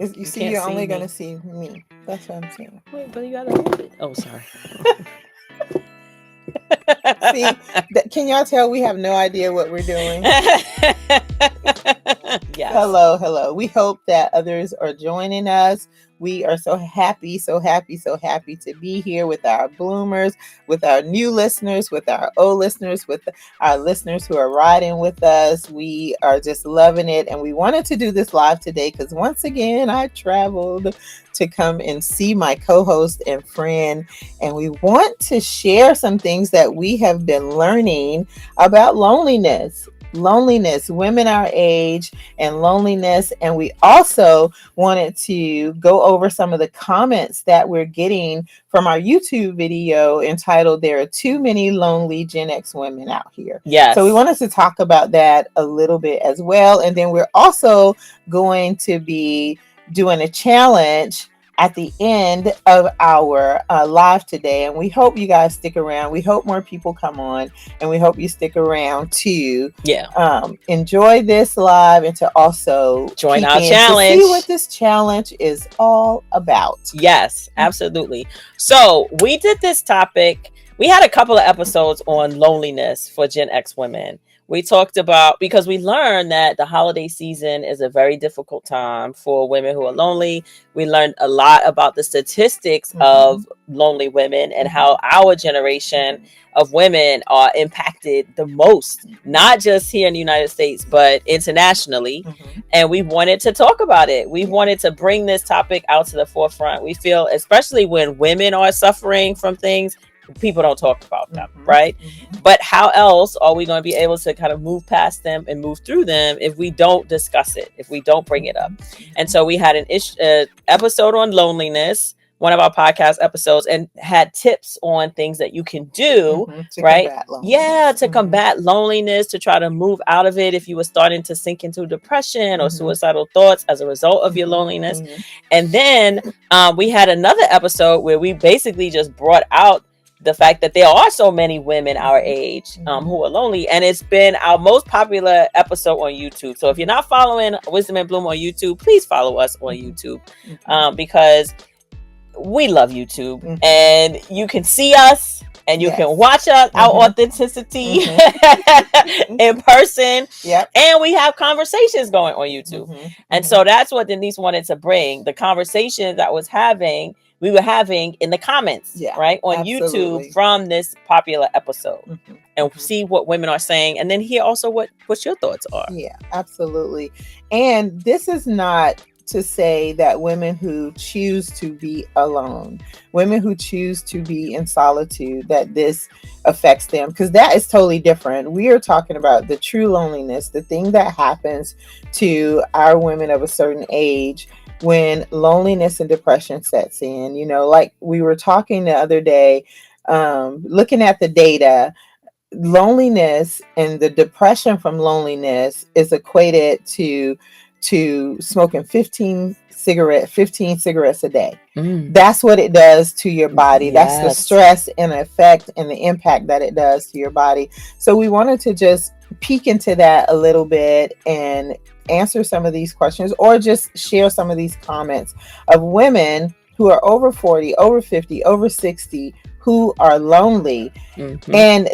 You You see, can't you're see only gonna me. see me. That's what I'm saying. Wait, but you gotta move it. Oh, sorry. See, can y'all tell we have no idea what we're doing? Yes. Hello, hello. We hope that others are joining us. We are so happy, so happy, so happy to be here with our bloomers, with our new listeners, with our old listeners, with our listeners who are riding with us. We are just loving it. And we wanted to do this live today because once again, I traveled to come and see my co host and friend. And we want to share some things that we have been learning about loneliness, women our age, and loneliness. And we also wanted to go over some of the comments that we're getting from our YouTube video entitled "There Are Too Many Lonely Gen X Women Out Here." So we Yes. wanted to talk about that a little bit as well. And then we're also going to be doing a challenge at the end of our live today. And we hope you guys stick around. We hope more people come on, and we hope you stick around to Yeah. enjoy this live and to also Join peek our in to see challenge. what this challenge is all about. Yes, absolutely. So we did this topic. We had a couple of episodes on loneliness for Gen X women. We talked about, because we learned that the holiday season is a very difficult time for women who are lonely. We learned a lot about the statistics of lonely women and how our generation of women are impacted the most, not just here in the United States, but internationally. And we wanted to talk about it. We wanted to bring this topic out to the forefront. We feel, especially when women are suffering from things, people don't talk about them, right? But how else are we going to be able to kind of move past them and move through them if we don't discuss it, if we don't bring it up? And so we had an episode on loneliness, one of our podcast episodes, and had tips on things that you can do, right? Yeah, to combat loneliness, to try to move out of it if you were starting to sink into depression or suicidal thoughts as a result of your loneliness. And then we had another episode where we basically just brought out the fact that there are so many women our age who are lonely, and it's been our most popular episode on YouTube. So if you're not following Wisdom and Bloom on YouTube, please follow us on YouTube, because we love YouTube, and you can see us and you can watch us, our authenticity in person. And we have conversations going on YouTube. And so that's what Denise wanted to bring, the conversations that we were having in the comments, right, on YouTube from this popular episode, and see what women are saying, and then hear also what your thoughts are. Yeah, absolutely. And this is not to say that women who choose to be alone, women who choose to be in solitude, that this affects them, because that is totally different. We are talking about the true loneliness, the thing that happens to our women of a certain age when loneliness and depression sets in. You know, like we were talking the other day, looking at the data, loneliness and the depression from loneliness is equated to smoking 15 cigarettes a day. That's what it does to your body. That's the stress and effect and the impact that it does to your body. So we wanted to just peek into that a little bit and answer some of these questions, or just share some of these comments of women who are over 40, over 50, over 60, who are lonely. And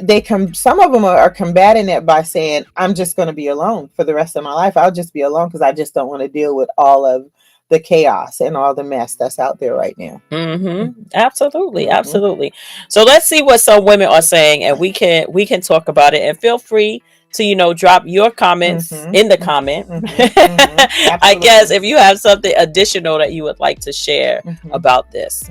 some of them are combating it by saying, I'm just going to be alone for the rest of my life. I'll just be alone because I just don't want to deal with all of the chaos and all the mess that's out there right now. Absolutely. So let's see what some women are saying, and we can talk about it. And feel free to drop your comments in the comment. I guess if you have something additional that you would like to share about this.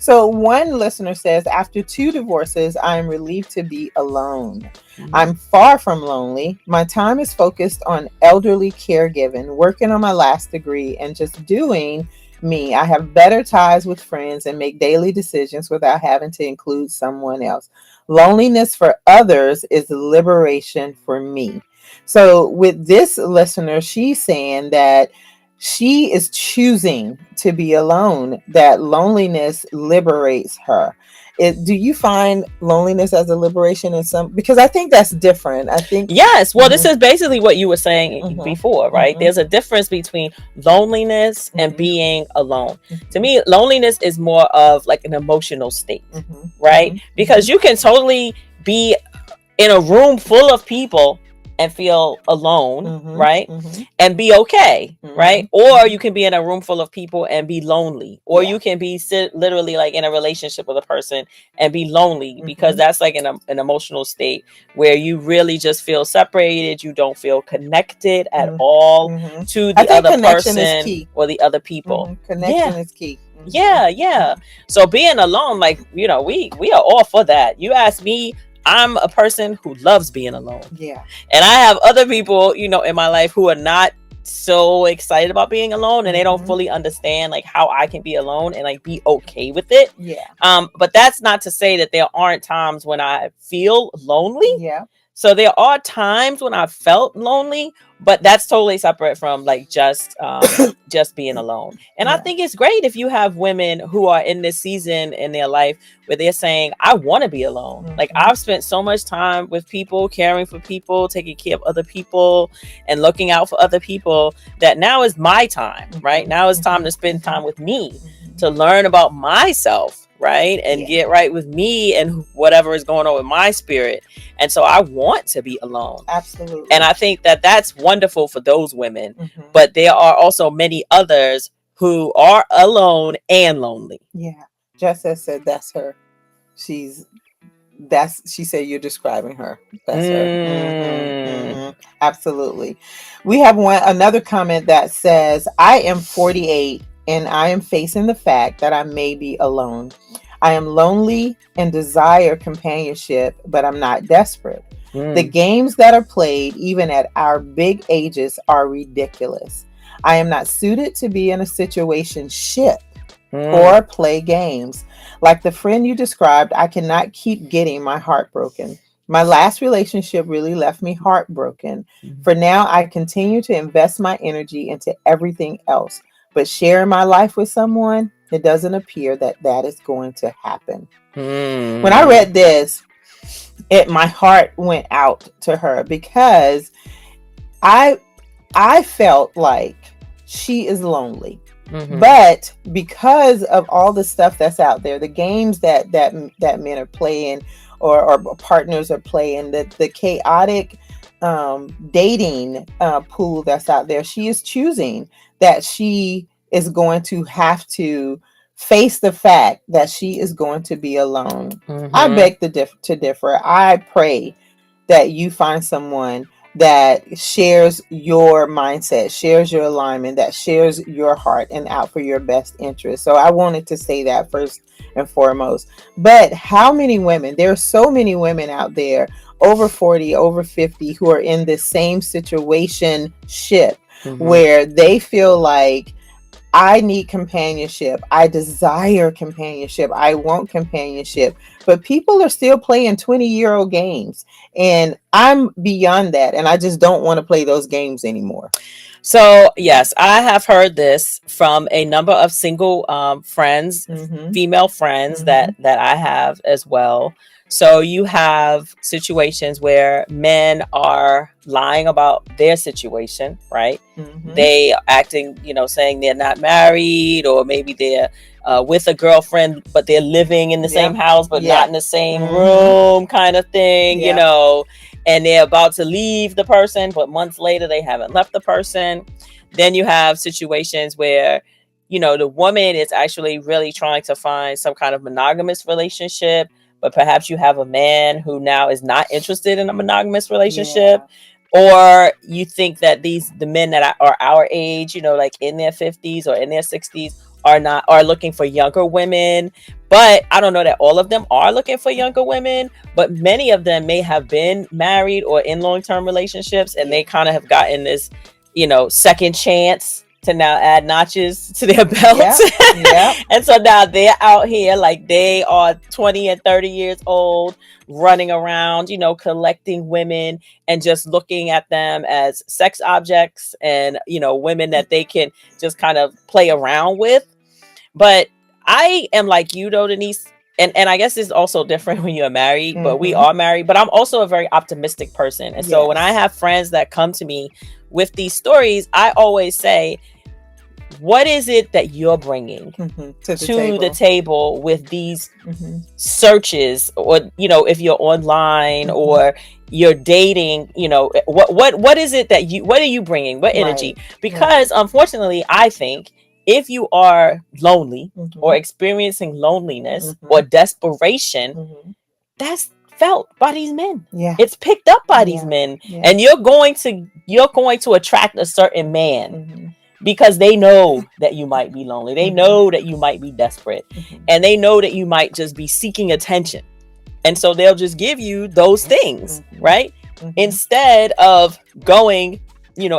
So one listener says, after 2 divorces, I am relieved to be alone. I'm far from lonely. My time is focused on elderly caregiving, working on my last degree, and just doing me. I have better ties with friends and make daily decisions without having to include someone else. Loneliness for others is liberation for me. So with this listener, she's saying that she is choosing to be alone, that loneliness liberates her. Do you find loneliness as a liberation in some? Because I think that's different. I think. Yes. Well, this Mhm, is basically what you were saying mhm, before, right? mhm, There's a difference between loneliness and mhm, being alone. To mhm, me, loneliness is more of like an emotional state, mhm, right? mhm, Because you can totally be in a room full of people and feel alone, mhm, right? mhm, And be okay, right? mhm, Or you mhm. can be in a room full of people and be lonely. Or Yeah. you can be literally like in a relationship with a person and be lonely, because Mhm, that's like an emotional state where you really just feel separated. You don't feel connected at mhm, all mhm. to I the think other connection is person key. or the other people. Connection Yeah. is key. Yeah, yeah. Mhm. So being alone, like, we are all for that. You ask me, I'm a person who loves being alone. Yeah. And I have other people, in my life who are not so excited about being alone, and they don't Mhm. fully understand like how I can be alone and like be okay with it. Yeah. But that's not to say that there aren't times when I feel lonely. Yeah. So there are times when I felt lonely, but that's totally separate from like just being alone. And I Yeah. think it's great if you have women who are in this season in their life where they're saying, I want to be alone. Like, Mhm. I've spent so much time with people, caring for people, taking care of other people, and looking out for other people, that now is my time, right? Mhm. Now it's time Mhm. to spend Mhm. time with me, Mhm. to learn about myself, right? And Yeah. get right with me and whatever is going on with my spirit. And so I want to be alone. And Absolutely. I think that that's wonderful for those women. Mhm. But there are also many others who are alone and lonely. Yeah. Jessa said that's her. She's she said you're describing her. That's her. Mm. Absolutely. We have another comment that says, I am 48 and I am facing the fact that I may be alone. I am lonely and desire companionship, but I'm not desperate. The Mm. games that are played, even at our big ages, are ridiculous. I am not suited to be in a situation ship Mm. or play games. Like the friend you described, I cannot keep getting my heart broken. My last relationship really left me heartbroken. For now, I continue to invest my energy into everything else, but sharing my life with someone, it doesn't appear that that is going to happen. When I Mm. read this, my heart went out to her because I I felt like she is lonely. Mm-hmm. But because of all the stuff that's out there, the games that men are playing, or partners are playing, the chaotic dating pool that's out there, she is choosing that she is going to have to face the fact that she is going to be alone. I Mm-hmm. beg to differ. I pray that you find someone that shares your mindset, shares your alignment, that shares your heart and out for your best interest. So I wanted to say that first and foremost. But how many women, there are so many women out there over 40, over 50 who are in this same situation ship Mm-hmm. where they feel like I need companionship. I desire companionship. I want companionship. But people are still playing 20-year-old games. And I'm beyond that. And I just don't want to play those games anymore. So yes, I have heard this from a number of single friends, Mm-hmm. female friends Mm-hmm. that I have as well. So you have situations where men are lying about their situation, right? Mm-hmm. They acting, saying they're not married, or maybe they're with a girlfriend, but they're living in the same Yep. house, but not Yep. in the same Mm-hmm. room, kind of thing, Yep. and they're about to leave the person, but months later they haven't left the person. Then you have situations where, the woman is actually really trying to find some kind of monogamous relationship, but perhaps you have a man who now is not interested in a monogamous relationship. Yeah. Or you think that the men that are our age, like in their 50s or in their 60s, are looking for younger women. But I don't know that all of them are looking for younger women, but many of them may have been married or in long-term relationships, and Yeah. they kind of have gotten this, second chance to now add notches to their belt. Yep. Yep. And so now they're out here like they are 20 and 30 years old, running around, collecting women and just looking at them as sex objects, and, women that they can just kind of play around with. But I am like you though, Denise. and I guess it's also different when you're married, but we Mm-hmm. are married. But I'm also a very optimistic person. And so when I Yes. have friends that come to me with these stories, I always say, what is it that you're bringing To the to the table. table with these Mm-hmm. searches, or if you're online Mm-hmm. or you're dating, what is it that what are you bringing, what energy? Right. Right. Because unfortunately, I think if you are lonely or Mm-hmm. experiencing loneliness Mm-hmm. or desperation, Mm-hmm. that's felt by these men. Yeah. It's picked up by these Yeah. men, Yeah. and you're going to attract a certain man Mm-hmm. because they know that you might be lonely. They Mm-hmm. know that you might be desperate, Mm-hmm. and they know that you might just be seeking attention. And so they'll just give you those things, Mm-hmm. right? Mm-hmm. Instead of going,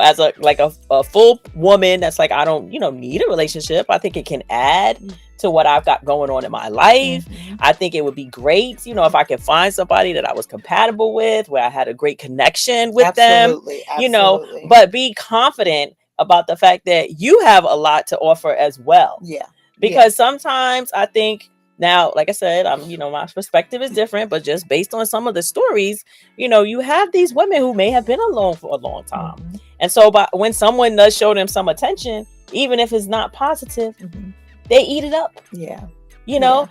as a full woman that's like, I don't, need a relationship. I think it can add to what I've got going on in my life. Mm-hmm. I think it would be great, if I could find somebody that I was compatible with, where I had a great connection with them, Absolutely. Absolutely. but be confident about the fact that you have a lot to offer as well. Yeah. Yeah. Because sometimes I think, now, like I said, my perspective is different, but just based on some of the stories, you have these women who may have been alone for a long time. Mm-hmm. And so when someone does show them some attention, even if it's not positive, Mm-hmm. they eat it up. Yeah. They Yeah.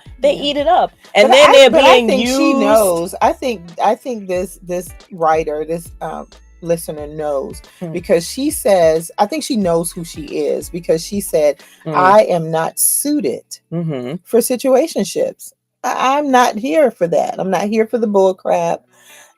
eat it up. And But then they're I being think she used. knows. I think this writer, this listener knows, Mm, because she says, I think she knows who she is, because she said, mm, I am not suited mm-hmm. for situationships. I'm not here for that. I'm not here for the bull crap.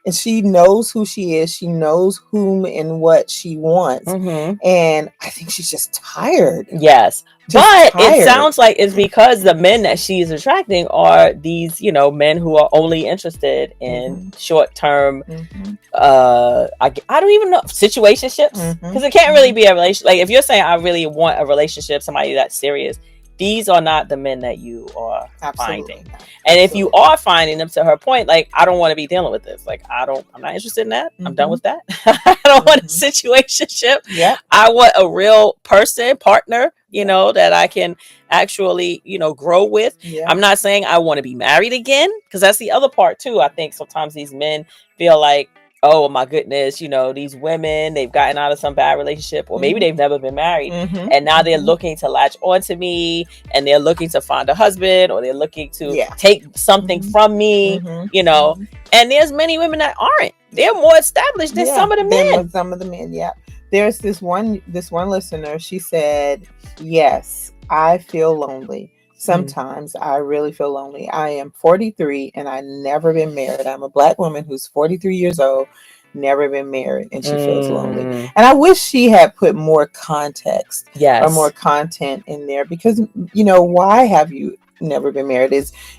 And she knows who she is. She knows whom and what she wants. Mm-hmm. And I think she's just tired. Yes. Just But it tired. sounds like it's because the men that she is attracting are these, men who are only interested in Mm-hmm. short term, Mm-hmm. I don't even know, situationships. Mm-hmm. Because it can't really be a relationship. Like, if you're saying I really want a relationship, somebody that's serious, these are not the men that you are Absolutely finding. not. And if you Absolutely. are finding them, to her point, like, I don't want to be dealing with this. Like, I'm not interested in that. I'm done Mm-hmm. with that. I don't want a Mm-hmm. situationship. Yep. I want a real person, partner, Yep. that I can actually, grow with. Yep. I'm not saying I want to be married again, because that's the other part too. I think sometimes these men feel like, oh my goodness, these women, they've gotten out of some bad relationship, or maybe Mm-hmm. they've never been married, Mm-hmm. and now they're Mm-hmm. looking to latch onto me, and they're looking to find a husband, or they're looking to Yeah. take something Mm-hmm. from me, Mm-hmm. and there's many women that aren't. They're more established than Yeah. some of the men. Some of the men. Yeah. There's this one listener. She said, "Yes, I feel lonely. Sometimes I really feel lonely. I am 43 and I never been married. I'm a Black woman who's 43 years old, never been married, and she feels lonely." Mm, And I wish she had put more context or more yes. content in there, because why have you never been married?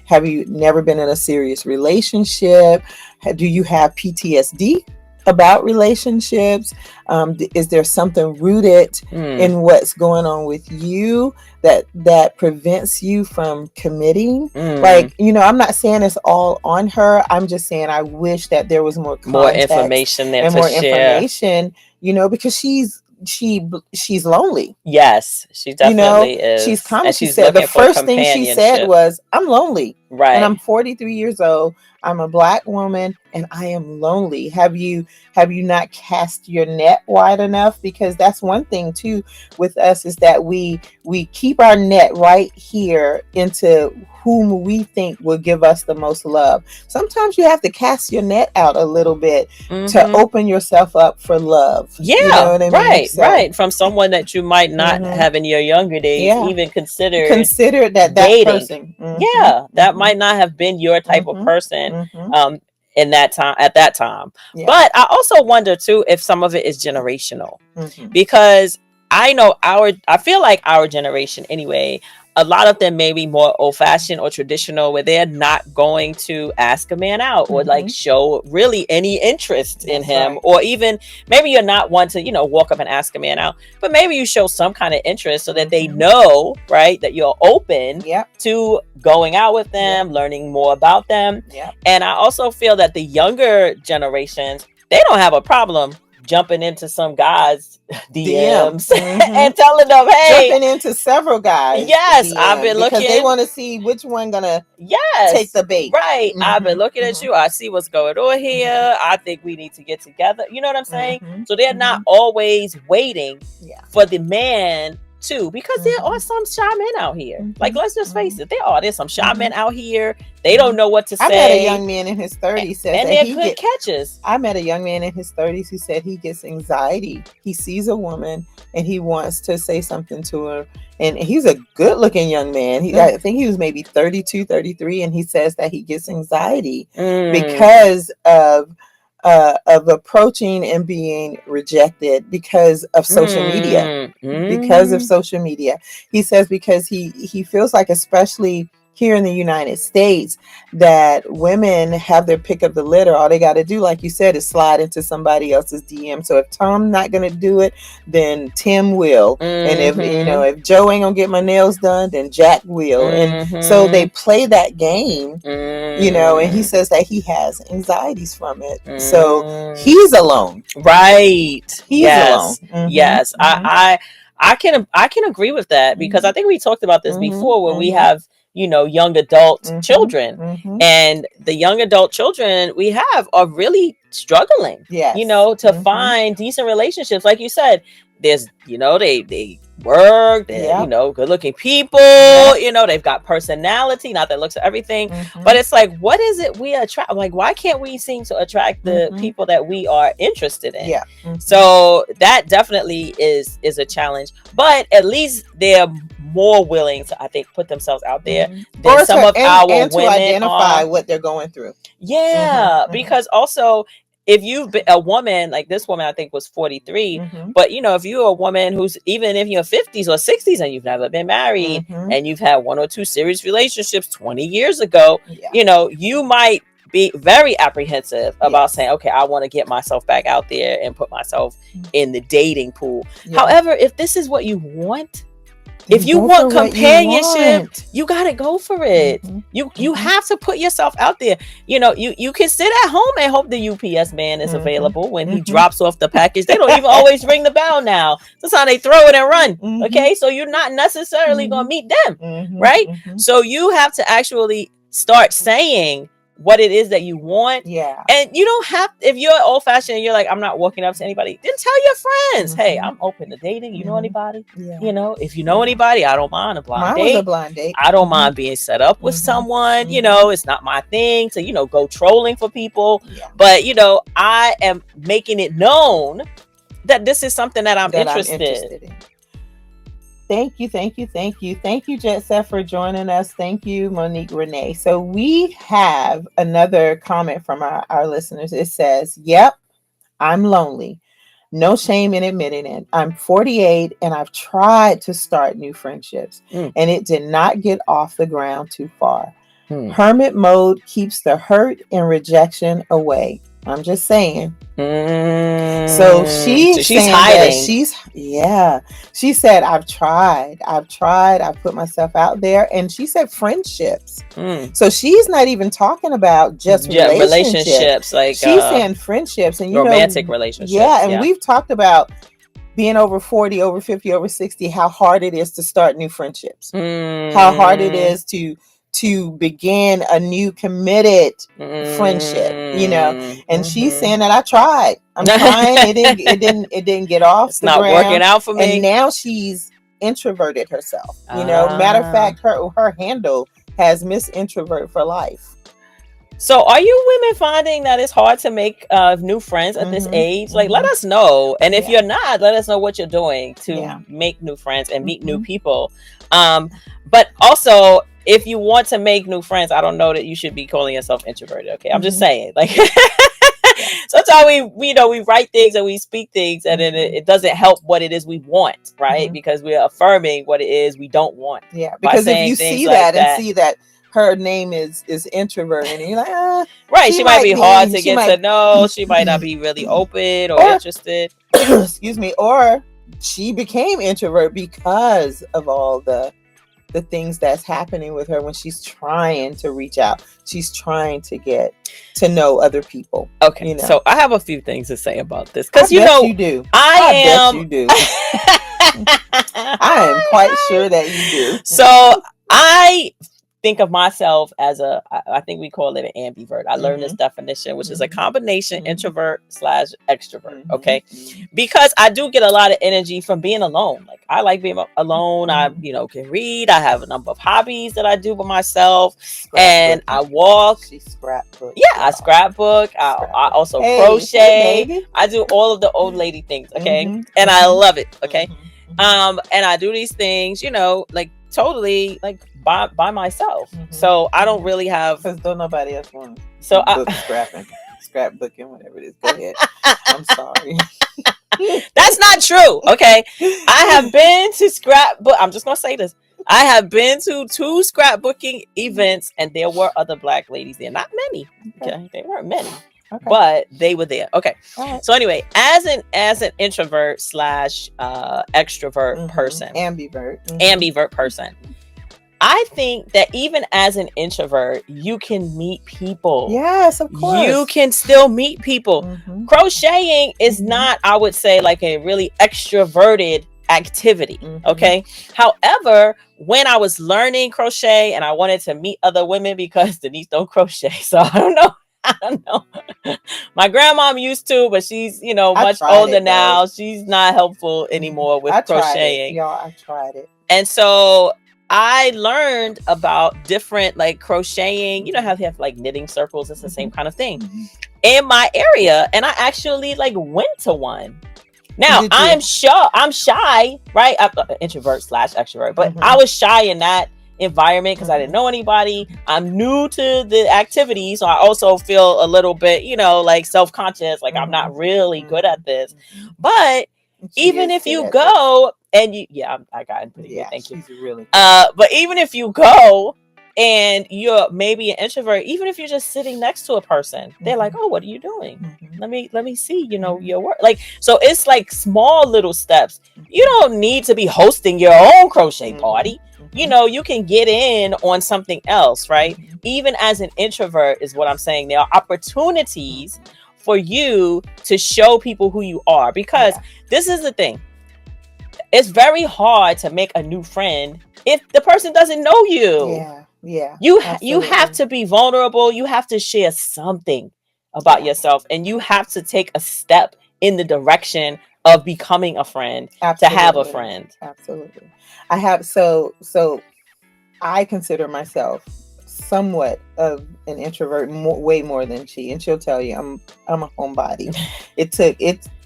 Have you never been in a serious relationship? Do you have PTSD about relationships? Is there something rooted in what's going on with you that prevents you from committing? Like, I'm not saying it's all on her. I'm just saying I wish that there was more More context information there and to more share. information, because she's lonely. Yes, she definitely is. She's come. And She she's said the looking for first thing she said companionship. was, "I'm lonely, and Right. I'm 43 years old. I'm a Black woman, and I am lonely." Have you not cast your net wide enough? Because that's one thing too with us, is that we keep our net right here into whom we think will give us the most love. Sometimes you have to cast your net out a little bit to open yourself up for love. Yeah, you know what I mean? right, right. From someone that you might not have in your younger days even consider that dating. person. Yeah, that might not have been your type of person in that time, at that time. Yeah. But I also wonder too if some of it is generational, Mhm. because I feel like our generation anyway, a lot of them may be more old fashioned or traditional, where they're not going to ask a man out or like show really any interest in him. right. Or even maybe you're not one to, walk up and ask a man out, but maybe you show some kind of interest so that they know, right, that you're open Yep. to going out with them, learning more about them. Yep. And I also feel that the younger generations, they don't have a problem jumping into some guys DM. DMs and telling them, hey, jumping into several guys. yes, DM, I've been because looking. they want to see which one gonna yes take the bait. Right. I've been looking at you. I see what's going on here. I think we need to get together. You know what I'm saying? So they're not always waiting for the man too, because there are some shy men out here. Like, let's just face it, there's some shy men out here. They don't know what to say. I met a young man in his 30s says and they're good catches. I met a young man in his 30s who said he gets anxiety. He sees a woman and he wants to say something to her, and he's a good looking young man. I think he was maybe 32, 33, and he says that he gets anxiety because of approaching and being rejected because of social media. Because of social media, he says, because he feels like, especially here in the United States, that women have their pick of the litter. All they got to do, like you said, is slide into somebody else's DM. So if Tom's not going to do it, then Tim will. And if Joe ain't gonna get my nails done, then Jack will. And so they play that game, and he says that he has anxieties from it. So he's alone. Right. He's alone. Yes. I can agree with that, because I think we talked about this before, where we have young adult children, and the young adult children we have are really struggling, to find decent relationships. Like you said, there's, they work, they're, good looking people, they've got personality, not that looks at everything, but it's like, what is it we attract? Like, why can't we seem to attract the people that we are interested in? So that definitely is a challenge, but at least they're more willing to, I think, put themselves out there than some of our women to identify what they're going through. Because also, if you've been a woman, like this woman, I think was 43, but if you're a woman who's, even if you're 50s or 60s and you've never been married, and you've had one or two serious relationships 20 years ago, you might be very apprehensive about saying, okay, I want to get myself back out there and put myself in the dating pool. However, if this is what you want, if you want companionship, you got to go for it. You have to put yourself out there. You can sit at home and hope the UPS man is available when he drops off the package. They don't even always ring the bell now. Sometimes they throw it and run. Okay, so you're not necessarily going to meet them, right? So you have to actually start saying what it is that you want. And you don't have, if you're old fashioned and you're like, I'm not walking up to anybody, then tell your friends, hey, I'm open to dating. You know anybody? If you know anybody, I don't mind a blind date. Was a blind date. I don't mind being set up with someone. It's not my thing to, go trolling for people. But, I am making it known that this is something that I'm interested in. Thank you, Jet Set, for joining us. Thank you, Monique Renee. So we have another comment from our listeners. It says, yep, I'm lonely. No shame in admitting it. I'm 48 and I've tried to start new friendships and it did not get off the ground too far. Hermit mode keeps the hurt and rejection away. I'm just saying. So she's hiding. She said, I've tried. I've put myself out there. And she said friendships. So she's not even talking about just relationships. Like she's saying friendships and romantic relationships. And we've talked about being over 40, over 50, over 60, how hard it is to start new friendships. How hard it is to begin a new committed friendship, and she's saying that I'm trying. It didn't get off. It's not working out for me. And now she's introverted herself. Matter of fact, her handle has Miss Introvert for Life. So are you women finding that it's hard to make new friends at this age? Like, let us know. And if you're not, let us know what you're doing to make new friends and meet new people. But also, if you want to make new friends, I don't know that you should be calling yourself introverted. Okay, I'm just saying. Like, sometimes we write things and we speak things, and then it doesn't help what it is we want, right? Because we're affirming what it is we don't want. Yeah, because if you see that and see that her name is introvert, and you're like, right, she might be hard to get to know. She might not be really open or interested. Excuse me, or she became introvert because of all the the things that's happening with her when she's trying to reach out. She's trying to get to know other people. Okay, You know, so I have a few things to say about this I because bet you do. I bet am. you do. I am quite sure that you do. So I think of myself as I think we call it an ambivert. I learned this definition, which is a combination introvert slash extrovert. Okay. Because I do get a lot of energy from being alone. Like I like being alone. I, can read. I have a number of hobbies that I do by myself, and I walk. She scrapbook. Yeah, I scrapbook. I also crochet. I do all of the old lady things. Okay. And I love it. Okay. And I do these things, like totally like by myself. So I don't really have, because don't nobody else want so scrapbooking, whatever it is. Go ahead. I'm sorry. That's not true. Okay. I have been to scrapbook. I'm just gonna say this. I have been to 2 scrapbooking events, and there were other Black ladies there. Not many. Okay. They weren't many. Okay. But they were there. Okay. Right. So anyway, as an introvert slash extrovert person, ambivert person, I think that even as an introvert, you can meet people. Yes, of course. You can still meet people. Crocheting is not, I would say, like a really extroverted activity. Okay. However, when I was learning crochet and I wanted to meet other women, because Denise don't crochet, so I don't know. My grandmom used to, but she's, much older now. She's not helpful anymore with crocheting. I tried it. And so I learned about different like crocheting. You know how they have like knitting circles. It's the same kind of thing in my area. And I actually like went to one. Now I'm shy, right? I'm introvert slash extrovert, but I was shy in that environment because I didn't know anybody. I'm new to the activity, so I also feel a little bit, like self-conscious, like I'm not really good at this. But even if you go and I got it pretty good. Thank you. Really but even if you go and you're maybe an introvert, even if you're just sitting next to a person, they're like, "Oh, what are you doing? Let me see, your work." Like, so it's like small little steps. You don't need to be hosting your own crochet party. You can get in on something else, right? Even as an introvert is what I'm saying. There are opportunities for you to show people who you are, because this is the thing. It's very hard to make a new friend if the person doesn't know you. Yeah. You have to be vulnerable. You have to share something about yourself, and you have to take a step in the direction of becoming a friend. To have a friend. Absolutely. I have so I consider myself somewhat of an introvert, way more than she, and she'll tell you I'm a homebody. It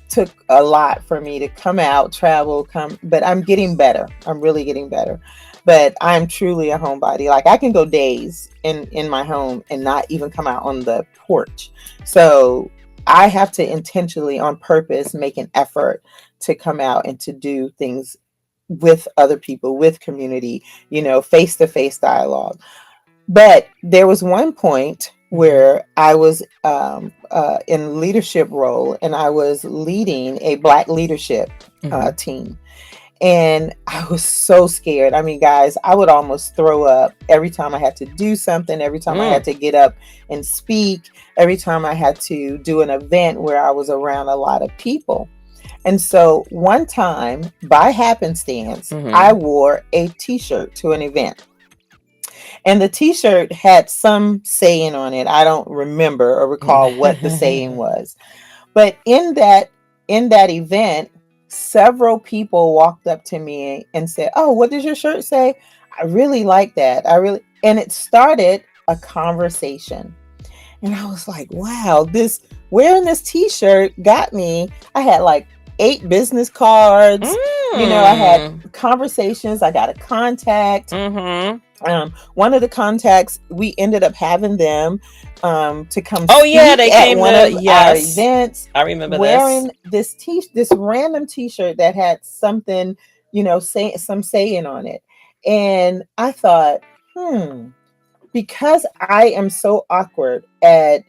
took a lot for me to come out, travel, but I'm getting better. I'm really getting better. But I'm truly a homebody. Like I can go days in my home and not even come out on the porch. So I have to intentionally, on purpose, make an effort to come out and to do things with other people, with community, face-to-face dialogue. But there was one point where I was in leadership role, and I was leading a Black leadership team. And I was so scared. I mean, guys, I would almost throw up every time I had to do something, every time I had to get up and speak, every time I had to do an event where I was around a lot of people. And so one time, by happenstance, I wore a t-shirt to an event. And the t-shirt had some saying on it. I don't remember or recall what the saying was. But in that event, several people walked up to me and said, "Oh, what does your shirt say? I really like that. And it started a conversation. And I was like, wow, wearing this t-shirt got me. I had like 8 business cards. I had conversations. I got a contact. One of the contacts, we ended up having them to come speak they at came one to of our events. I remember wearing this random t-shirt that had something, some saying on it. And I thought, because I am so awkward at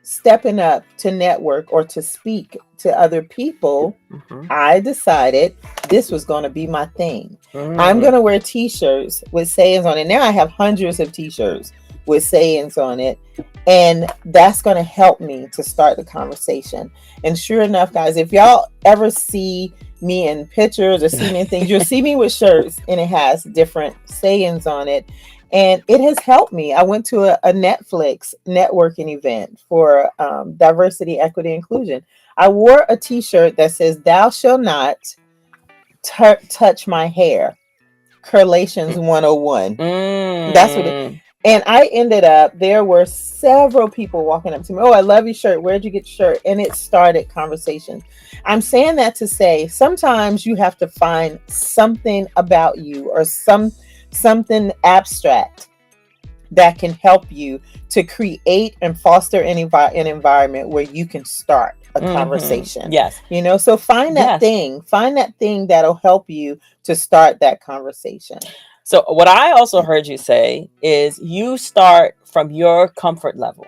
stepping up to network or to speak to other people, Mm-hmm. I decided this was going to be my thing. I'm Mm. going to wear t-shirts with sayings on it. Now I have hundreds of t-shirts with sayings on it. And that's going to help me to start the conversation. And sure enough, guys, if y'all ever see me in pictures or see me in things, you'll see me with shirts and it has different sayings on it. And it has helped me. I went to a Netflix networking event for diversity, equity, inclusion. I wore a t-shirt that says, "Thou shall not touch my hair. Curlations 101." That's what it. Mm. And I ended up, there were several people walking up to me. "Oh, I love your shirt. Where'd you get your shirt?" And it started conversation. I'm saying that to say sometimes you have to find something about you or something abstract that can help you to create and foster an environment where you can start a conversation. Yes. So find that thing that'll help you to start that conversation. So what I also heard you say is you start from your comfort level.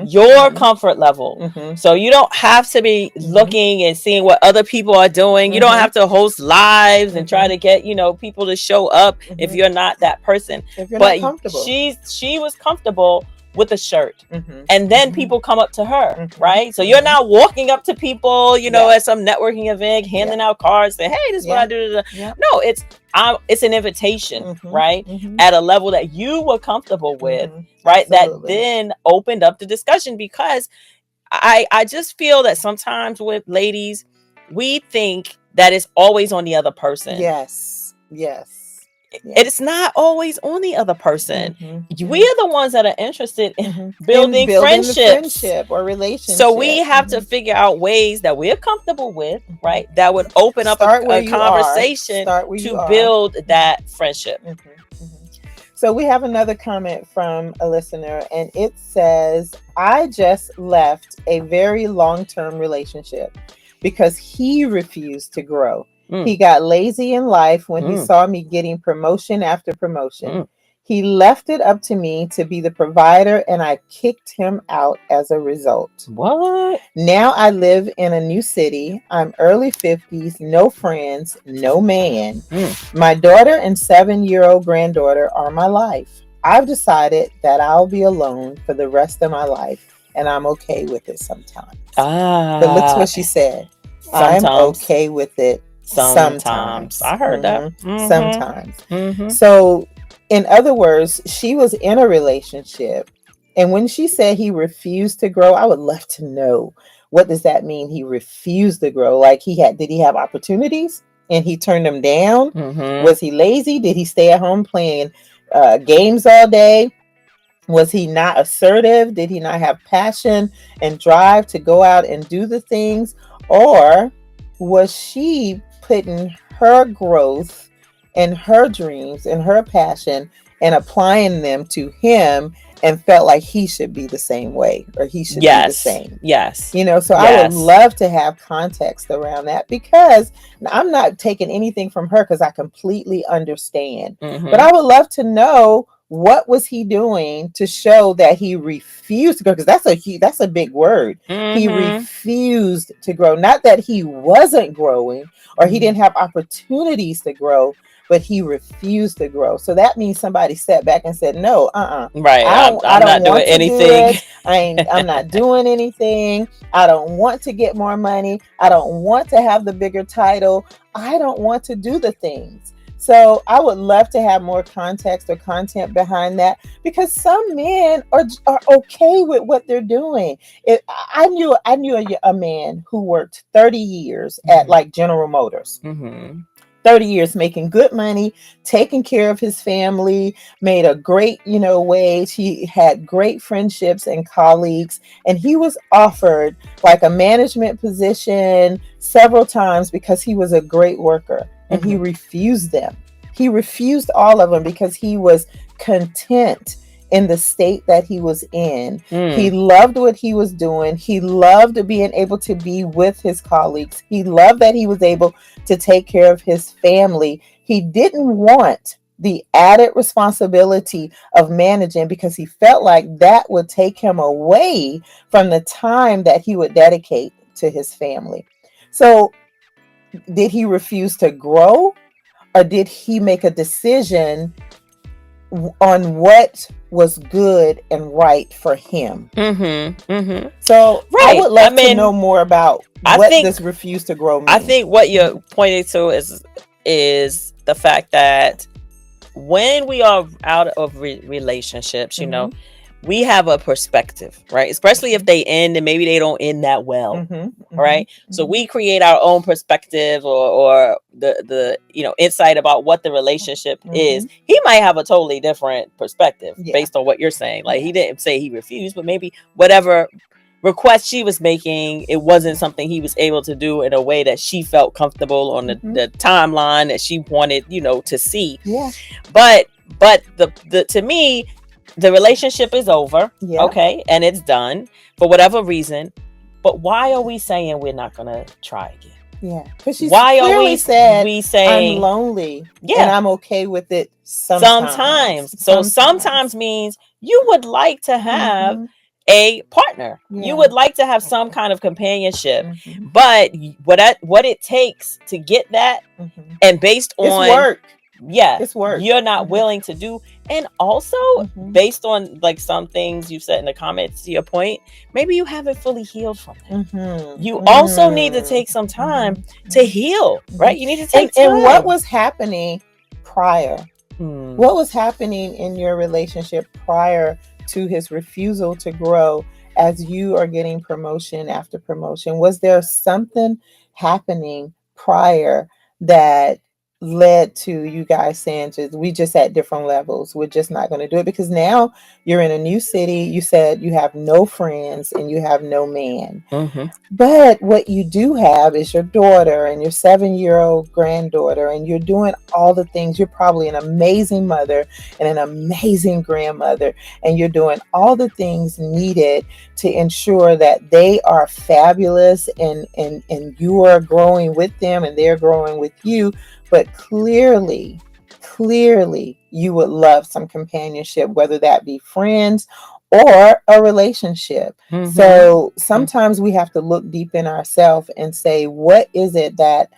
Your comfort level. So you don't have to be looking and seeing what other people are doing. You don't have to host lives and try to get, people to show up if you're not that person. If you're But not comfortable. she was comfortable with a shirt. And then people come up to her, right? So you're not walking up to people, at some networking event, handing out cards, saying, "Hey, this is what I do." No, it's an invitation, right? At a level that you were comfortable with, right? Absolutely. That then opened up the discussion, because I just feel that sometimes with ladies, we think that it's always on the other person. Yes. It's not always on the other person. We are the ones that are interested in building friendships or relationships. So we have to figure out ways that we're comfortable with, right? That would open up a conversation to build that friendship. So we have another comment from a listener, and it says, "I just left a very long-term relationship because he refused to grow. He got lazy in life when he saw me getting promotion after promotion. He left it up to me to be the provider, and I kicked him out as a result. What? Now I live in a new city. I'm early 50s, no friends, no man. My daughter and 7-year-old granddaughter are my life. I've decided that I'll be alone for the rest of my life, and I'm okay with it sometimes." But look what she said. Sometimes. I'm okay with it sometimes. I heard that. Sometimes. So, in other words, she was in a relationship, and when she said he refused to grow, I would love to know, what does that mean? He refused to grow. Like did he have opportunities and he turned them down? Was he lazy? Did he stay at home playing games all day? Was he not assertive? Did he not have passion and drive to go out and do the things? Or was she putting her growth and her dreams and her passion and applying them to him and felt like he should be the same way, or he should be the same? Yes. So I would love to have context around that, because I'm not taking anything from her, because I completely understand. But I would love to know, what was he doing to show that he refused to grow? Because that's a big word. He refused to grow. Not that he wasn't growing or he didn't have opportunities to grow, but he refused to grow. So that means somebody sat back and said, "No, right. I'm not doing anything. I'm not doing anything. I don't want to get more money. I don't want to have the bigger title. I don't want to do the things." So I would love to have more context or content behind that, because some men are okay with what they're doing. I knew a man who worked 30 years at like General Motors. 30 years making good money, taking care of his family, made a great, wage. He had great friendships and colleagues, and he was offered like a management position several times because he was a great worker, and he refused them. He refused all of them because he was content in the state that he was in. He loved what he was doing. He loved being able to be with his colleagues. He loved that he was able to take care of his family. He didn't want the added responsibility of managing because he felt like that would take him away from the time that he would dedicate to his family. So, did he refuse to grow, or did he make a decision on what was good and right for him? So I Right. would love to know more about I what think this refuse to grow I means. think what you're pointing to is the fact that when we are out of relationships, you know, we have a perspective, right? Especially if they end and maybe they don't end that well, right? So we create our own perspective or the insight about what the relationship is. He might have a totally different perspective based on what you're saying. Like he didn't say he refused, but maybe whatever request she was making, it wasn't something he was able to do in a way that she felt comfortable on the timeline that she wanted, to see. But the to me, the relationship is over, okay, and it's done for whatever reason. But why are we saying we're not gonna try again? Yeah, because she's why clearly are we saying I'm lonely, and I'm okay with it sometimes. So sometimes means you would like to have a partner. You would like to have some kind of companionship, but what it takes to get that, and based on it's work. It's work. You're not willing to do, and also based on like some things you said in the comments, to your point, maybe you haven't fully healed from that. You also need to take some time to heal, right? You need to take time. And what was happening prior? What was happening in your relationship prior to his refusal to grow as you are getting promotion after promotion? Was there something happening prior that led to you guys saying we just at different levels, we're just not going to do it? Because now you're in a new city, you said you have no friends and you have no man, but what you do have is your daughter and your 7-year-old granddaughter, and you're doing all the things. You're probably an amazing mother and an amazing grandmother, and you're doing all the things needed to ensure that they are fabulous, and you are growing with them and they're growing with you. But clearly, you would love some companionship, whether that be friends or a relationship. So sometimes we have to look deep in ourselves and say, what is it that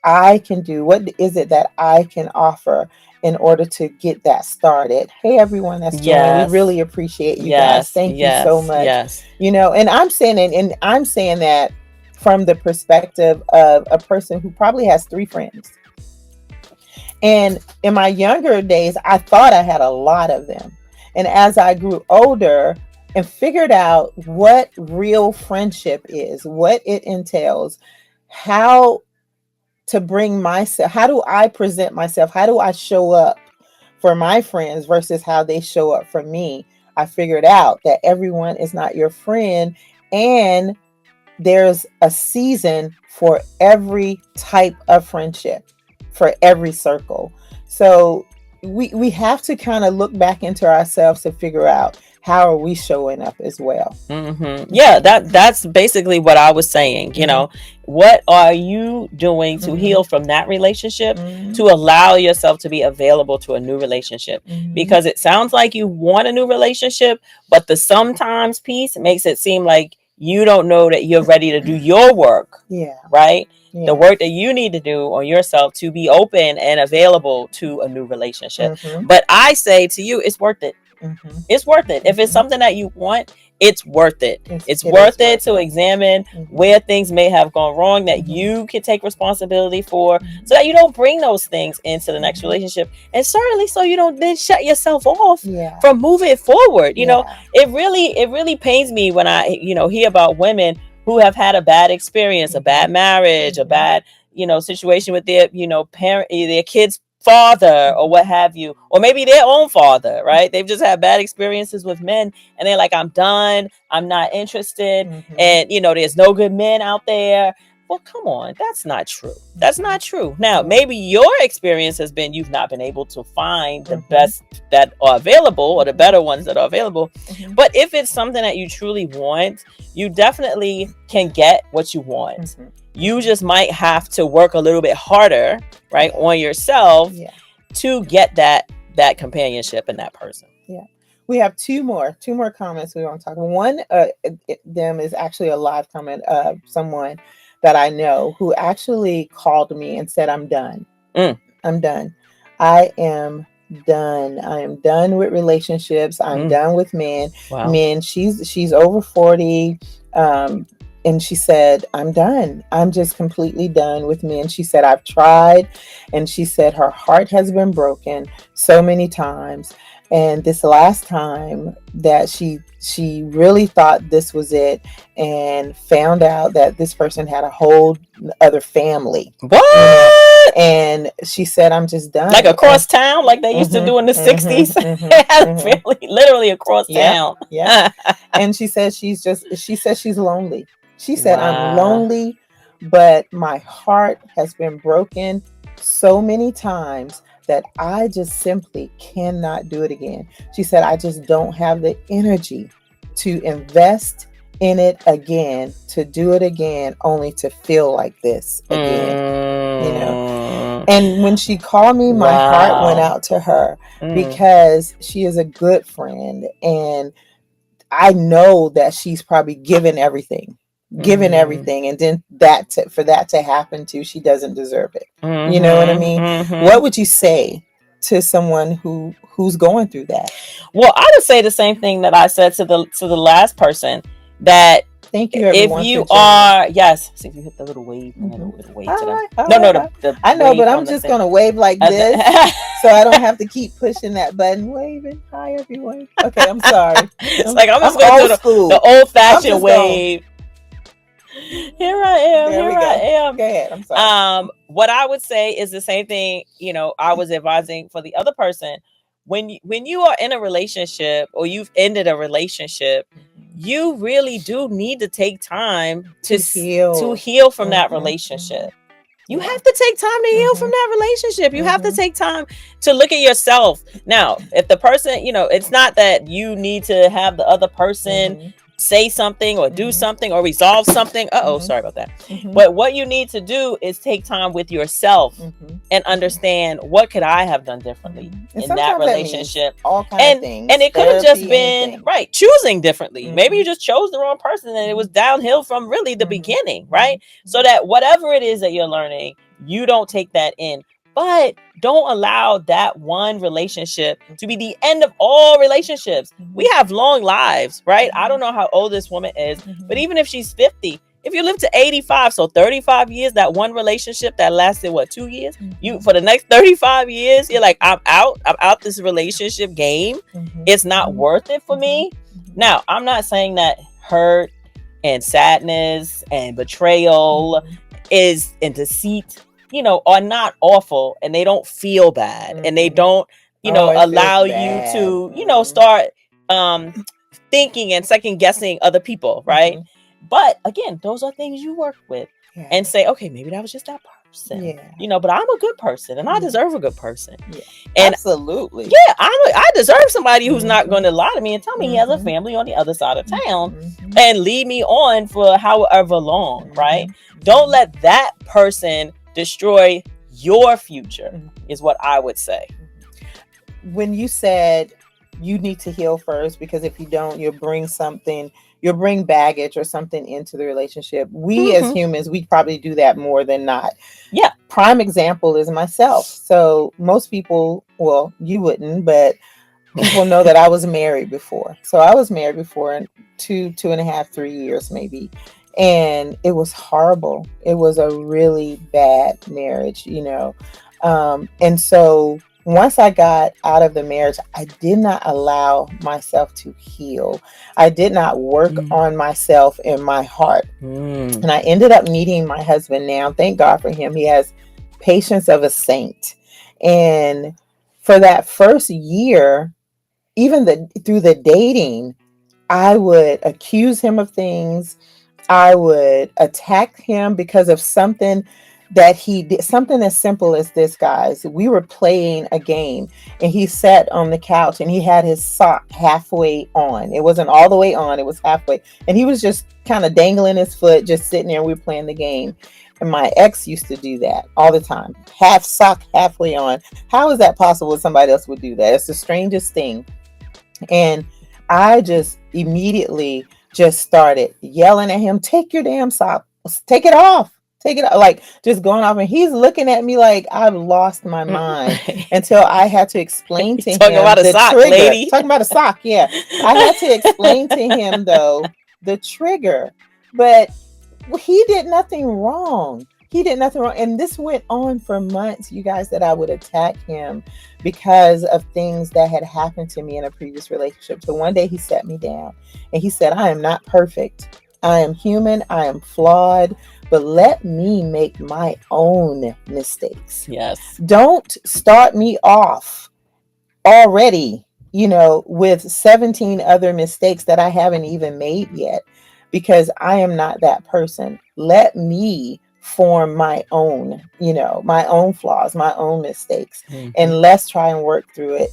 I can do? What is it that I can offer in order to get that started? Hey, everyone that's joining, we really appreciate you guys. Thank you so much. And I'm saying that from the perspective of a person who probably has 3 friends. And in my younger days, I thought I had a lot of them. And as I grew older and figured out what real friendship is, what it entails, how to bring myself, how do I present myself? How do I show up for my friends versus how they show up for me? I figured out that everyone is not your friend, and there's a season for every type of friendship, for every circle. So we have to kind of look back into ourselves to figure out how are we showing up as well. Yeah, that's basically what I was saying. What are you doing to heal from that relationship to allow yourself to be available to a new relationship? Because it sounds like you want a new relationship, but the sometimes piece makes it seem like you don't know that you're ready to do your work. Right? The work that you need to do on yourself to be open and available to a new relationship. But I say to you, it's worth it. It's worth it. If it's something that you want, it's worth it. It's worth it to examine where things may have gone wrong that you can take responsibility for, so that you don't bring those things into the next relationship, and certainly so you don't then shut yourself off from moving forward. It really pains me when I hear about women who have had a bad experience, a bad marriage, a bad situation with their parent, their kids' father, or what have you, or maybe their own father, right? They've just had bad experiences with men, and they're like, I'm done, I'm not interested, and there's no good men out there. Well, come on, that's not true. That's not true. Now, maybe your experience has been you've not been able to find the best that are available, or the better ones that are available. But if it's something that you truly want, you definitely can get what you want. You just might have to work a little bit harder, right, on yourself to get that that companionship and that person. Yeah. We have two more comments we want to talk about. One, them is actually a live comment of someone that I know who actually called me and said, I'm done. Mm. I'm done. I am done. I am done with relationships. I'm done with men. Wow. Men, she's over 40. Um, and she said, I'm done. I'm just completely done with men. She said, I've tried. And she said her heart has been broken so many times. And this last time that she really thought this was it, and found out that this person had a whole other family. What? And she said, I'm just done. Like across town, like they used to do in the 60s. Family, literally across town. Yeah. And she says she's lonely. She said, Wow. I'm lonely, but my heart has been broken so many times that I just simply cannot do it again. She said, I just don't have the energy to invest in it again, to do it again, only to feel like this again. You know. And when she called me, my heart went out to her because she is a good friend, and I know that she's probably given everything, and then for that to happen to, she doesn't deserve it. You know what I mean? What would you say to someone who's going through that? Well, I would say the same thing that I said to the last person, that thank you, everyone, if you are, yes, see if you hit the little wave, to them. I know, but I'm just gonna wave like this, so I don't have to keep pushing that button. Waving, hi everyone. Okay, I'm sorry. It's like I'm just going to do the old-fashioned wave. Here I am. Here I am. Go ahead. I'm sorry. What I would say is the same thing. I was advising for the other person. When you are in a relationship, or you've ended a relationship, you really do need to take time to heal from that relationship. You have to take time to heal from that relationship. You have to take time to look at yourself. Now, if the person, it's not that you need to have the other person say something or do something or resolve something. Sorry about that. But what you need to do is take time with yourself and understand, what could I have done differently in that relationship? All kinds of things. And it could have just been choosing differently. Maybe you just chose the wrong person, and it was downhill from really the beginning, right? So that whatever it is that you're learning, you don't take that in. But don't allow that one relationship to be the end of all relationships. We have long lives, right? I don't know how old this woman is, but even if she's 50, if you live to 85, so 35 years, that one relationship that lasted, 2 years? You, for the next 35 years, you're like, I'm out this relationship game. It's not worth it for me. Now, I'm not saying that hurt and sadness and betrayal and deceit, are not awful, and they don't feel bad, and they don't, allow you to, start thinking and second guessing other people, right? But again, those are things you work with and say, okay, maybe that was just that person, but I'm a good person, and I deserve a good person. And absolutely, I deserve somebody who's not going to lie to me and tell me he has a family on the other side of town and lead me on for however long, right? Don't let that person destroy your future, is what I would say. When you said you need to heal first, because if you don't, you'll bring baggage or something into the relationship. We as humans, we probably do that more than not. Yeah. Prime example is myself. So most people, well, you wouldn't, but people know that I was married before. So I was married before, in 2.5, 3 years maybe. And it was horrible. It was a really bad marriage, and so once I got out of the marriage, I did not allow myself to heal. I did not work on myself and my heart. And I ended up meeting my husband now. Thank God for him. He has patience of a saint. And for that first year, even through the dating, I would accuse him of things. I would attack him because of something that he did, something as simple as this, guys. We were playing a game, and he sat on the couch, and he had his sock halfway on. It wasn't all the way on, it was halfway. And he was just kind of dangling his foot, just sitting there, and we were playing the game. And my ex used to do that all the time. Half sock, halfway on. How is that possible that somebody else would do that? It's the strangest thing. And I just immediately just started yelling at him, take your damn sock, take it off. Take it off. Like just going off. And he's looking at me like I've lost my mind until I had to explain to Talking him about a the sock, trigger. lady. Talking about a sock, yeah. I had to explain to him though the trigger. But he did nothing wrong. He did nothing wrong. And this went on for months, you guys, that I would attack him because of things that had happened to me in a previous relationship. So one day he sat me down and he said, I am not perfect. I am human. I am flawed, but let me make my own mistakes. Yes. Don't start me off already, with 17 other mistakes that I haven't even made yet, because I am not that person. Let me form my own, my own flaws, my own mistakes, and let's try and work through it.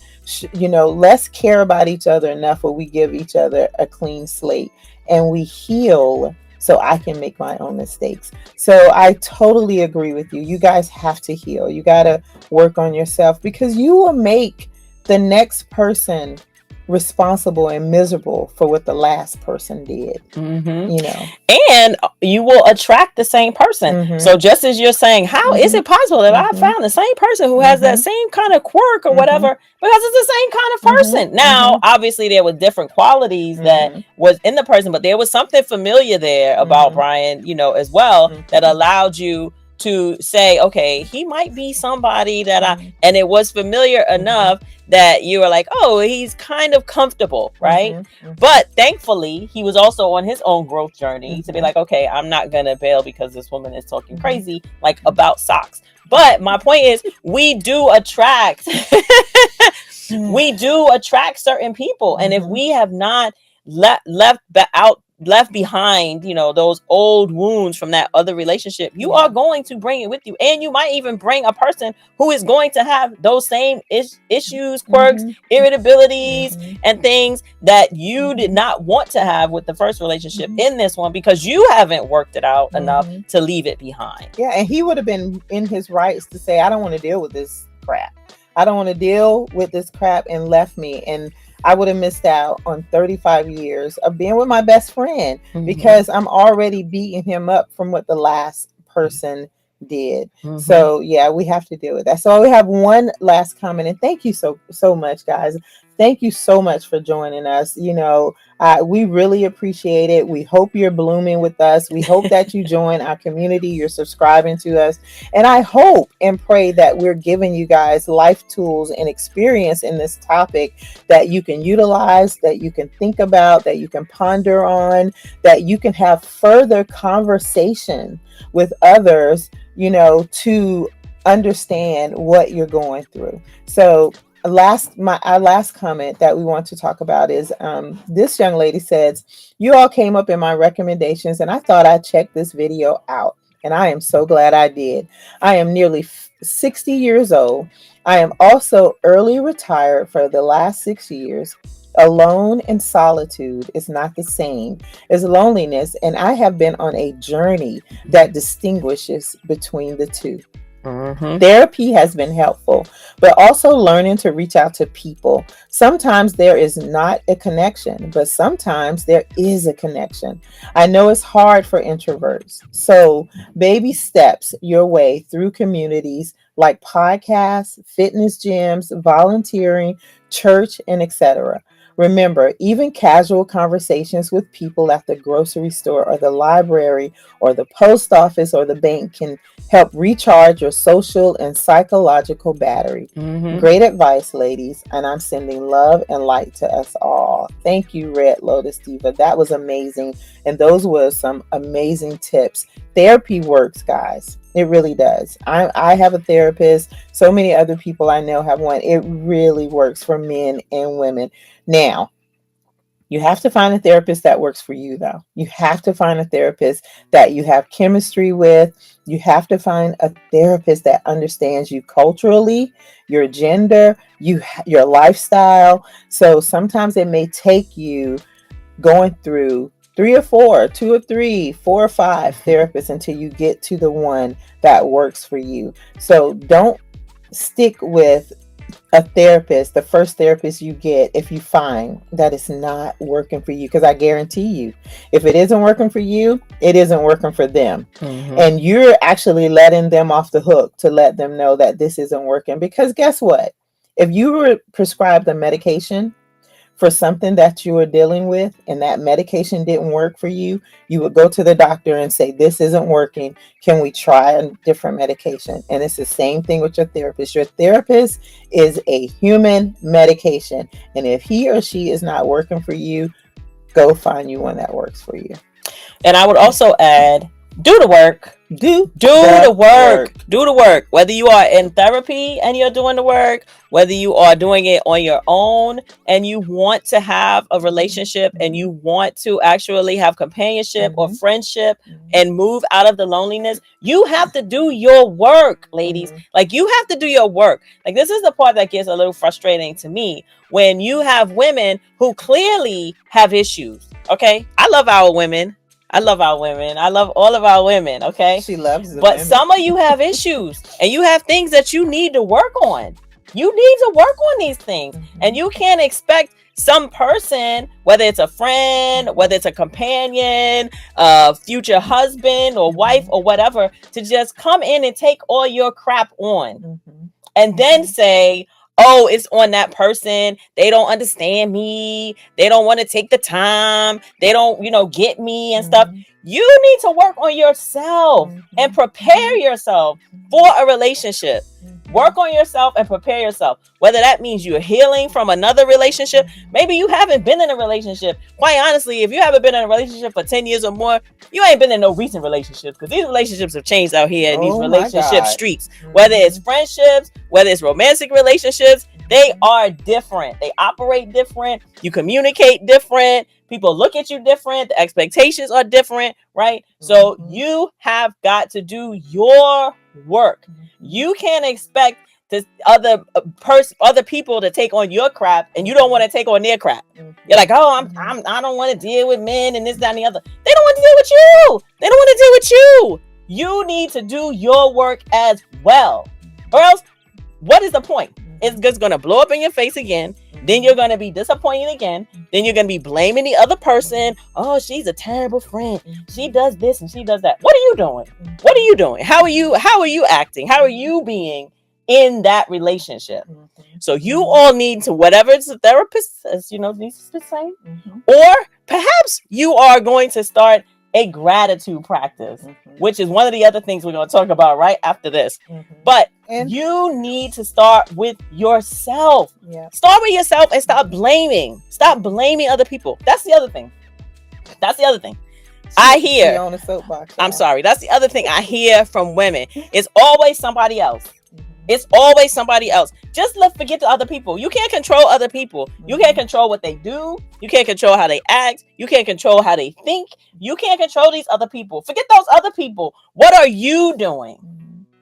Let's care about each other enough where we give each other a clean slate and we heal so I can make my own mistakes. So I totally agree with you. You guys have to heal. You got to work on yourself, because you will make the next person responsible and miserable for what the last person did. And you will attract the same person. So just as you're saying, how is it possible that I found the same person who has that same kind of quirk or whatever? Because it's the same kind of person. Now, obviously there were different qualities that was in the person, but there was something familiar there about Brian, as well, that allowed you to say, okay, he might be somebody that and it was familiar enough that you were like, oh, he's kind of comfortable, right? But thankfully, he was also on his own growth journey to be like, okay, I'm not gonna bail because this woman is talking crazy, like about socks. But my point is, we do attract certain people, and if we have not left behind, those old wounds from that other relationship, you are going to bring it with you. And you might even bring a person who is going to have those same issues, quirks, irritabilities, and things that you did not want to have with the first relationship in this one, because you haven't worked it out enough to leave it behind. Yeah. And he would have been in his rights to say, I don't want to deal with this crap. I don't want to deal with this crap, and left me. And I would have missed out on 35 years of being with my best friend because I'm already beating him up from what the last person did. So yeah, we have to deal with that. So we have one last comment, and thank you so much, guys. Thank you so much for joining us. We really appreciate it. We hope you're blooming with us. We hope that you join our community. You're subscribing to us. And I hope and pray that we're giving you guys life tools and experience in this topic that you can utilize, that you can think about, that you can ponder on, that you can have further conversation with others, to understand what you're going through. So our last comment that we want to talk about is this young lady says, you all came up in my recommendations and I thought I'd check this video out, and I am so glad I did. I am nearly 60 years old. I am also early retired for the last 6 years. Alone and solitude is not the same as loneliness, and I have been on a journey that distinguishes between the two. Therapy has been helpful, but also learning to reach out to people. Sometimes there is not a connection, but sometimes there is a connection. I know it's hard for introverts. So baby steps your way through communities like podcasts, fitness gyms, volunteering, church, and etc. Remember, even casual conversations with people at the grocery store or the library or the post office or the bank can help recharge your social and psychological battery. Great advice, ladies, and I'm sending love and light to us all. Thank you, Red Lotus Diva. That was amazing, and those were some amazing tips. Therapy works, guys. It really does. I have a therapist. So many other people I know have one. It really works for men and women. Now, you have to find a therapist that works for you, though. You have to find a therapist that you have chemistry with. You have to find a therapist that understands you culturally, your gender, your lifestyle. So sometimes it may take you going through three or four, two or three, four or five therapists until you get to the one that works for you. So don't stick with a therapist, the first therapist you get, if you find that it's not working for you. Because I guarantee you, if it isn't working for you, it isn't working for them. And you're actually letting them off the hook to let them know that this isn't working. Because guess what? If you were prescribed a medication for something that you were dealing with and that medication didn't work for you, you would go to the doctor and say, this isn't working. Can we try a different medication? And it's the same thing with your therapist. Your therapist is a human medication. And if he or she is not working for you, go find you one that works for you. And I would also add, do the work. Do the work. Do the work. Whether you are in therapy and you're doing the work, whether you are doing it on your own and you want to have a relationship and you want to actually have companionship or friendship and move out of the loneliness, you have to do your work, ladies. Like, you have to do your work. Like, this is the part that gets a little frustrating to me, when you have women who clearly have issues. Okay, I love our women. I love our women. I love all of our women. Okay. She loves them. But some of you have issues and you have things that you need to work on. You need to work on these things. And you can't expect some person, whether it's a friend, whether it's a companion, a future husband or wife or whatever, to just come in and take all your crap on and then say, oh, it's on that person. They don't understand me. They don't want to take the time. They don't, get me and stuff. You need to work on yourself and prepare yourself for a relationship. Work on yourself and prepare yourself. Whether that means you're healing from another relationship. Maybe you haven't been in a relationship. Quite honestly, if you haven't been in a relationship for 10 years or more, you ain't been in no recent relationships, because these relationships have changed out here in these relationship streets. Whether it's friendships, whether it's romantic relationships, they are different. They operate different. You communicate different. People look at you different. The expectations are different, right? So you have got to do your work. You can't expect other people to take on your crap, and you don't want to take on their crap. You're like, oh, I don't want to deal with men and this, that, and the other. They don't want to deal with you. They don't want to deal with you. You need to do your work as well, or else, what is the point? It's just going to blow up in your face again. Then you're going to be disappointed again. Then you're going to be blaming the other person. Oh, she's a terrible friend. She does this and she does that. What are you doing? What are you doing? How are you acting? How are you being in that relationship? So you all need to, whatever the therapist says, needs to say, or perhaps you are going to start a gratitude practice, which is one of the other things we're going to talk about right after this. But you need to start with yourself. Start with yourself and stop blaming. Stop blaming other people. That's the other thing. I hear on a soapbox. I'm sorry. That's the other thing I hear from women. It's always somebody else. It's always somebody else. Just forget the other people. You can't control other people. You can't control what they do. You can't control how they act. You can't control how they think. You can't control these other people. Forget those other people. What are you doing?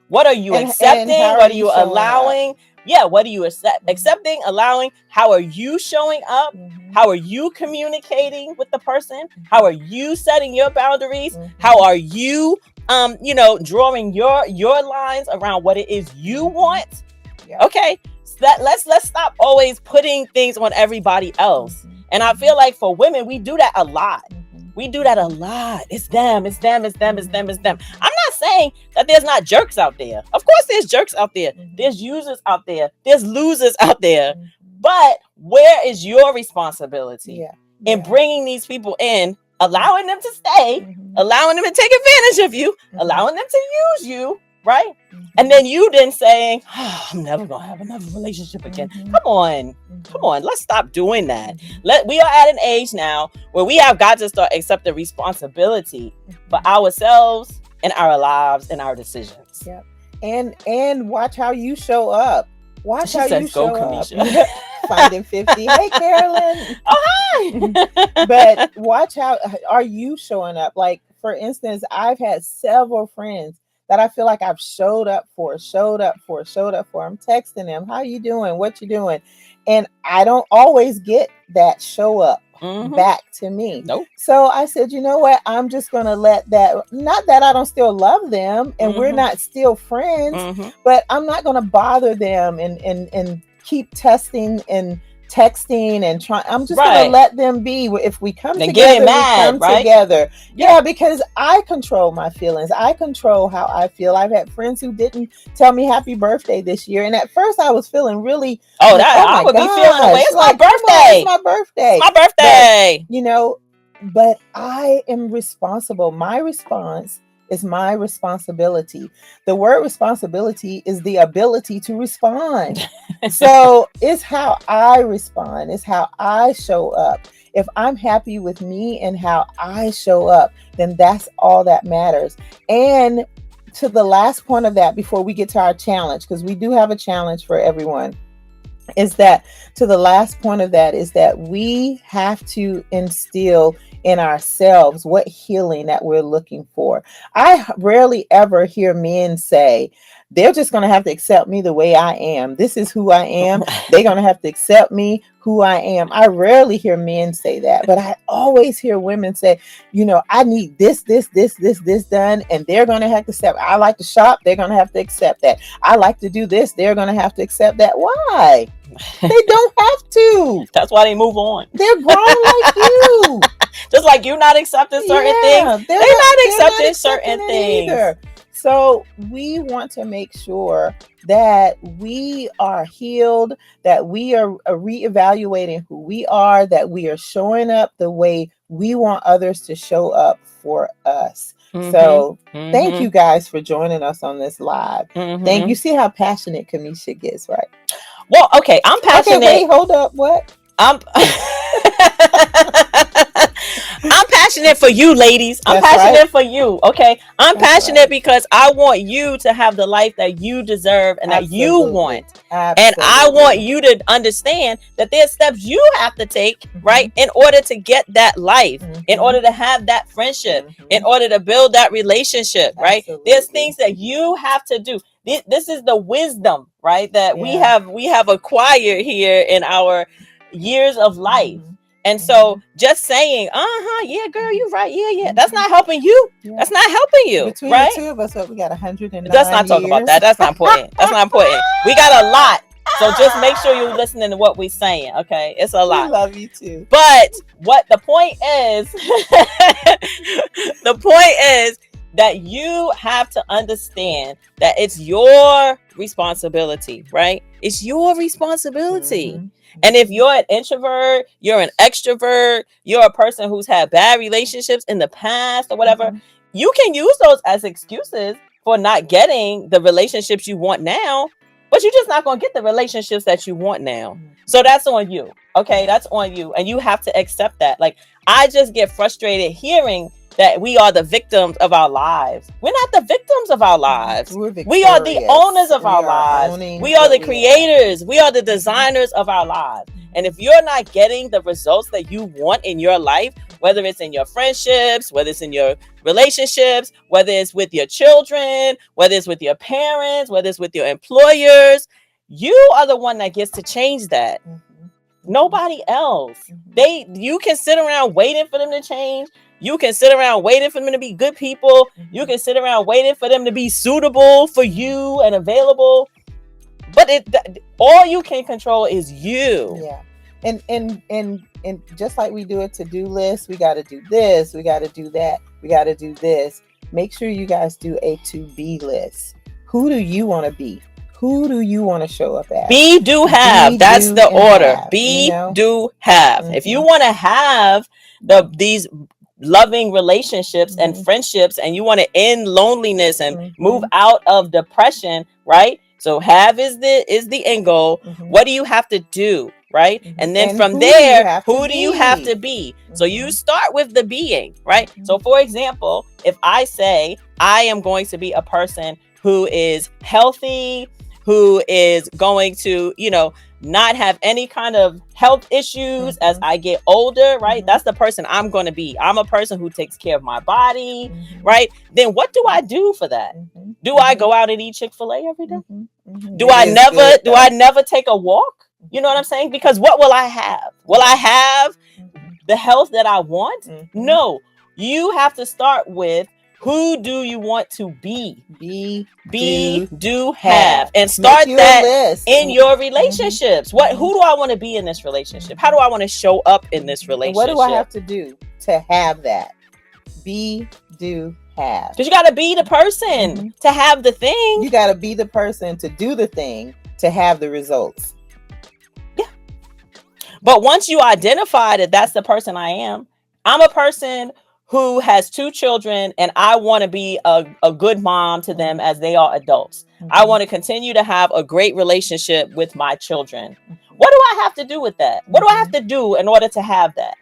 What are you accepting? What are you allowing? Yeah, what are you accepting, allowing? How are you showing up? How are you communicating with the person? How are you setting your boundaries? How are you drawing your lines around what it is you want? Okay, so let's stop always putting things on everybody else. And I feel like for women, we do that a lot. It's them. I'm not saying that there's not jerks out there. Of course there's jerks out there. There's users out there. There's losers out there. But where is your responsibility in bringing these people in, allowing them to stay, allowing them to take advantage of you, allowing them to use you, right? And then you saying, oh, I'm never going to have another relationship again. Come on. Let's stop doing that. We are at an age now where we have got to start accepting responsibility for ourselves and our lives and our decisions. And watch how you show up. Watch how you show up. Finding 50. Hey, Carolyn. Oh, hi. But watch how are you showing up. Like, for instance, I've had several friends that I feel like I've showed up for. I'm texting them, how you doing? What you doing? And I don't always get that show up Mm-hmm. back to me. Nope. So I said, you know what? I'm just going to let that, not that I don't still love them and we're Mm-hmm. not still friends, Mm-hmm. but I'm not going to bother them and keep testing and texting and trying. I'm just going to Right. let them be. If we come Then getting together, we mad, come right? together. Yeah. Yeah, because I control my feelings. I control how I feel. I've had friends who didn't tell me happy birthday this year. And at first I was feeling really Oh, like, that oh I my would be feeling the way. gosh, It's my like, come on, it's birthday. my It's birthday. my But, birthday. you know, but I am responsible. My response is my responsibility. The word responsibility is the ability to respond. So it's how I respond, it's how I show up. If I'm happy with me and how I show up, then that's all that matters. And to the last point of that, before we get to our challenge, because we do have a challenge for everyone, is that to the last point of that is that we have to instill in ourselves what healing that we're looking for. I rarely ever hear men say they're just going to have to accept me the way I am. This is who I am. They're going to have to accept me who I am. I rarely hear men say that, but I always hear women say, you know, I need this done, and they're going to have to accept. I like to shop. They're going to have to accept that. I like to do this. They're going to have to accept that. Why? They don't have to. That's why they move on. They're grown like you. Just like you're not accepting certain things, Yeah, they're not they're not accepting accepting certain it things. either. So we want to make sure that we are healed, that we are reevaluating who we are, that we are showing up the way we want others to show up for us. So thank you guys for joining us on this live. Thank you. See how passionate Kamisha gets, right? Well, okay, I'm passionate. Okay, wait, hold up. What? I'm I'm passionate for you, ladies. I'm passionate for you. Okay. I'm passionate because I want you to have the life that you deserve and that you want. And I want you to understand that there's steps you have to take, right, in order to get that life, in order to have that friendship, in order to build that relationship, right? There's things that you have to do. This is the wisdom, right, that we have acquired here in our years of life. And so just saying, yeah, girl, you're right. Yeah. That's not helping you. That's not helping you. Between right? The two of us, we got 109 Let's not talk about that. That's not important. That's not important. We got a lot. So just make sure you're listening to what we're saying. Okay. It's a lot. We love you too. But what the point is, the point is that you have to understand that it's your responsibility, right? It's your responsibility. And if you're an introvert, you're an extrovert, you're a person who's had bad relationships in the past or whatever, you can use those as excuses for not getting the relationships you want now, but you're just not going to get the relationships that you want now. So that's on you. Okay, that's on you. And you have to accept that. Like, I just get frustrated hearing that we are the victims of our lives. We're not the victims of our lives. We are the owners of our lives. We are the creators. We are the designers of our lives. And if you're not getting the results that you want in your life, whether it's in your friendships, whether it's in your relationships, whether it's with your children, whether it's with your parents, whether it's with your employers, you are the one that gets to change that. Nobody else. You can sit around waiting for them to change. You can sit around waiting for them to be good people. You can sit around waiting for them to be suitable for you and available. But all you can control is you. Yeah. And just like we do a to-do list, we got to do this, we got to do that, we got to do this. Make sure you guys do a to-be list. Who do you want to be? Who do you want to show up as? Be, do, have. That's the order. Be, do, have. If you want to have these loving relationships and friendships, and you want to end loneliness and move out of depression, right? So have is the end goal. What do you have to do, right? And then from there, who do you have to be? So you start with the being, right? So for example, if I say I am going to be a person who is healthy, who is going to, not have any kind of health issues as I get older, right? That's the person I'm going to be. I'm a person who takes care of my body, right? Then what do I do for that? Do I go out and eat Chick-fil-A every day? Do I never take a walk? You know what I'm saying? Because what will I have? Will I have the health that I want? Mm-hmm. No, you have to start with, who do you want to be? Do, have. And start that list in your Mm-hmm. relationships. Mm-hmm. Who do I want to be in this relationship? How do I want to show up in this And relationship? what do I have to do to have that? Be, do, have. Because you got to be the person to have the thing. You got to be the person to do the thing to have the results. Yeah. But once you identify that that's the person I am, I'm a person who has 2 children, and I want to be a good mom to them as they are adults. I want to continue to have a great relationship with my children. What do I have to do with that? What do I have to do in order to have that?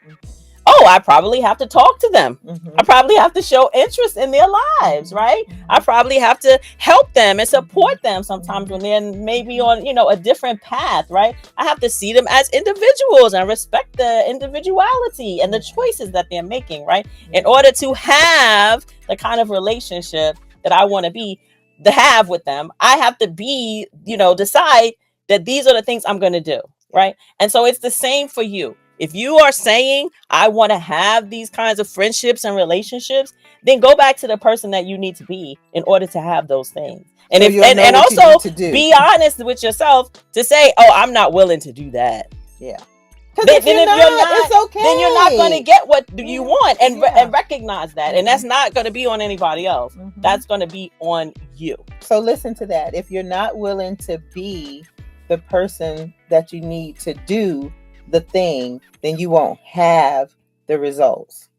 Oh, I probably have to talk to them. I probably have to show interest in their lives, right? I probably have to help them and support them sometimes when they're maybe on, a different path, right? I have to see them as individuals and respect the individuality and the choices that they're making, right? In order to have the kind of relationship that I want to have with them, I have to decide that these are the things I'm going to do, right? And so it's the same for you. If you are saying, I want to have these kinds of friendships and relationships, then go back to the person that you need to be in order to have those things. And So and also be honest with yourself to say, oh, I'm not willing to do that. Yeah. Then if you're not, it's okay. Then you're not going to get what you want and recognize that. And that's not going to be on anybody else. That's going to be on you. So listen to that. If you're not willing to be the person that you need to do the thing, then you won't have the results.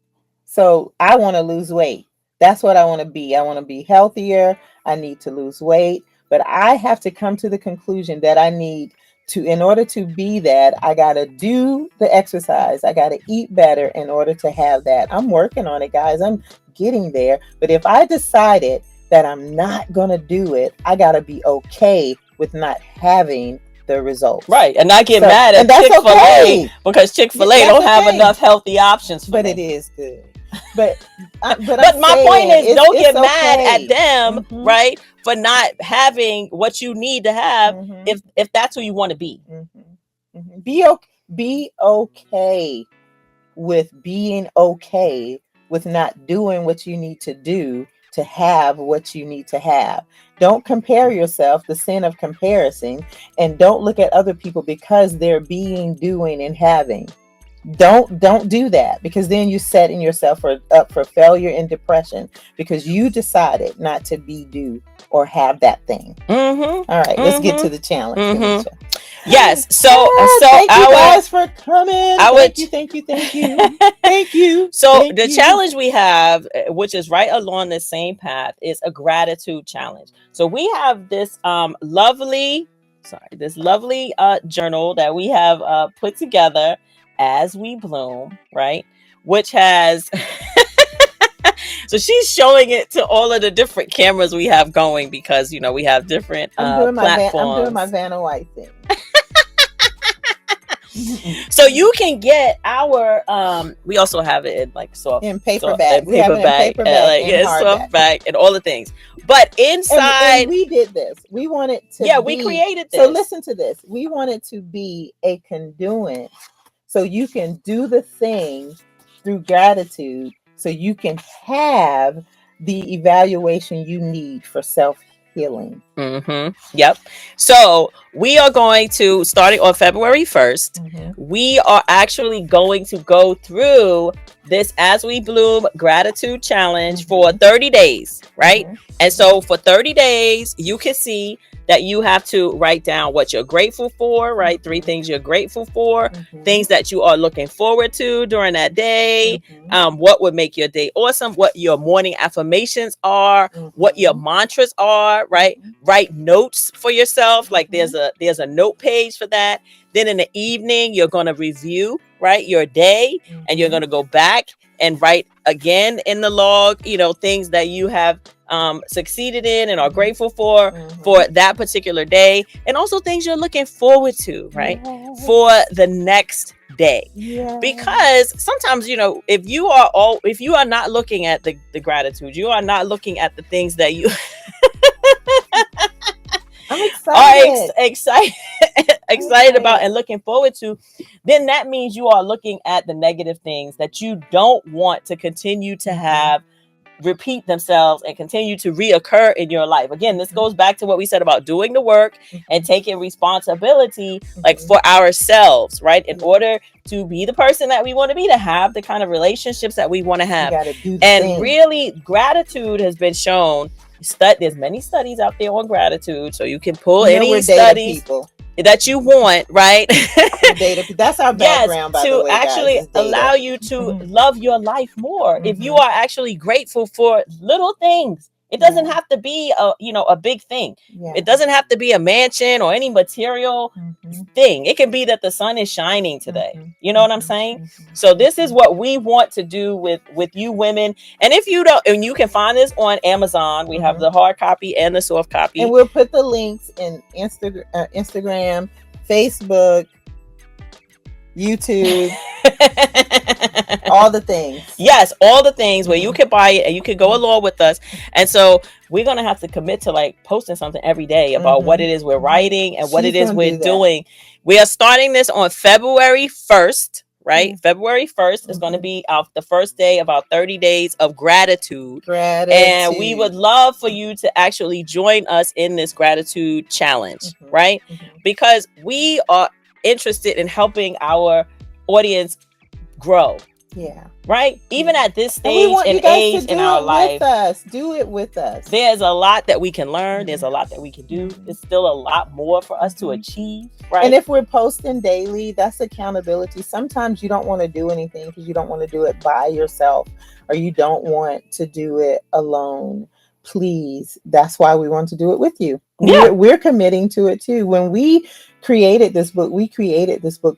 So I want to lose weight. That's what I want to be. I want to be healthier. I need to lose weight, but I have to come to the conclusion that I need to, in order to be that, I got to do the exercise. I got to eat better in order to have that. I'm working on it, guys. I'm getting there. But if I decided that I'm not going to do it, I got to be okay with not having the results. Right. And not get mad at Chick-fil-A because Chick-fil-A don't have enough healthy options for But me. it is good. But my point is, don't get mad at them, right, for not having what you need to have if that's who you want to be. Be okay with being okay with not doing what you need to do to have what you need to have. Don't compare yourself, the sin of comparison, and don't look at other people because they're being, doing, and having. Don't do that, because then you're setting yourself up for failure and depression because you decided not to be, do, or have that thing. All right, let's get to the challenge. Yes. So thank you guys for coming. Thank you. Thank you. So the challenge we have, which is right along the same path, is a gratitude challenge. So we have this lovely journal that we have put together as we bloom, right? Which has so she's showing it to all of the different cameras we have going because we have different platforms. I'm doing my Vanna White thing. So you can get our we also have it in like soft in paperback. We have it in paperback, softback and all the things. But inside, and we did this. We wanted to we created this. So listen to this. We wanted to be a conduit so you can do the thing through gratitude so you can have the evaluation you need for self-healing. Yep. So we are going to, starting on February 1st, we are actually going to go through this As We Bloom gratitude challenge for 30 days, right? And so for 30 days, you can see that you have to write down what you're grateful for, right? 3 things you're grateful for, things that you are looking forward to during that day, what would make your day awesome, what your morning affirmations are, what your mantras are, right? Write notes for yourself. Like there's a note page for that. Then in the evening, you're going to review, right, your day, and you're going to go back and write again in the log, things that you have succeeded in and are grateful for that particular day, and also things you're looking forward to, right, for the next day. Because sometimes, if you are not looking at the gratitude, you are not looking at the things that you I'm are excited. excited about Okay. and looking forward to, then that means you are looking at the negative things that you don't want to continue to Mhm. have repeat themselves and continue to reoccur in your life. Again, this Mhm. goes back to what we said about doing the work and Mhm. taking responsibility, like Mhm. for ourselves, right? In Yeah. order to be the person that we want to be, to have the kind of relationships that we want to We have. got to do the And thing. really, gratitude has been shown. There's many studies out there on gratitude, so you can pull You know, any we're data studies people. that you want, right? We're data. That's our Yes, background, by the to way, guys, actually is allow data. you to love your life more. If you Mhm. are actually grateful for little things, it doesn't Yeah. have to be a big thing. Yeah. It doesn't have to be a mansion or any material Mhm. thing. It can be that the sun is shining today. Mhm. You know what I'm Mhm. saying? Mhm. So this is Mhm. what we want to do with you women. And if you don't, and you can find this on Amazon. We have Mhm. the hard copy and the soft And copy. we'll put the links in Instagram, Facebook, YouTube, all the things. Yes, all the things where you Mhm. can buy it and you can go Mhm. along with us. And so we're gonna have to commit to like posting something every day about what Mhm. it is we're Mhm. writing and what She's it is gonna we're do that. doing. We are starting this on February 1st, right? Yeah. February 1st is going to Mhm. be the first day of our 30 days of gratitude. And we would Gratitude. love for you to actually join us in this gratitude challenge, Mhm. right? Mhm. Because we are interested in helping our audience grow, Yeah. right? Even Yeah. at this And we stage want you and guys to age in do our it with life, us. Do it with us. there's a lot that we can learn. There's Mhm. a lot that we can do. Mhm. There's still a lot more for us to Mhm. achieve, And right? if we're posting daily, that's accountability. Sometimes you don't want to do anything because you don't want to do it by yourself or you don't want to do it alone. Please, that's why we want to do it with you. Yeah. We're committing to it too. When we created this book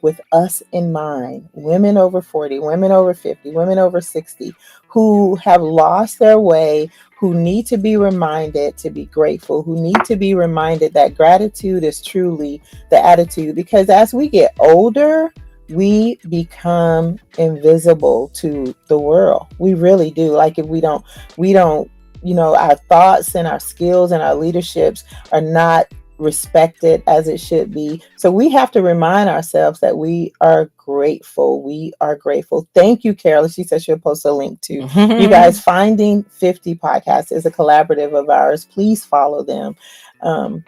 with us in mind. Women over 40, women over 50, women over 60 who have lost their way, who need to be reminded to be grateful, who need to be reminded that gratitude is truly the attitude. Because as we get older, we become invisible to the world. We really do. Like if we don't, our thoughts and our skills and our leaderships are not respected as it should be. So we have to remind ourselves that we are grateful. We are grateful. Thank you, Carol. She said she'll post a link to you guys. Finding 50 Podcasts is a collaborative of ours. Please follow them.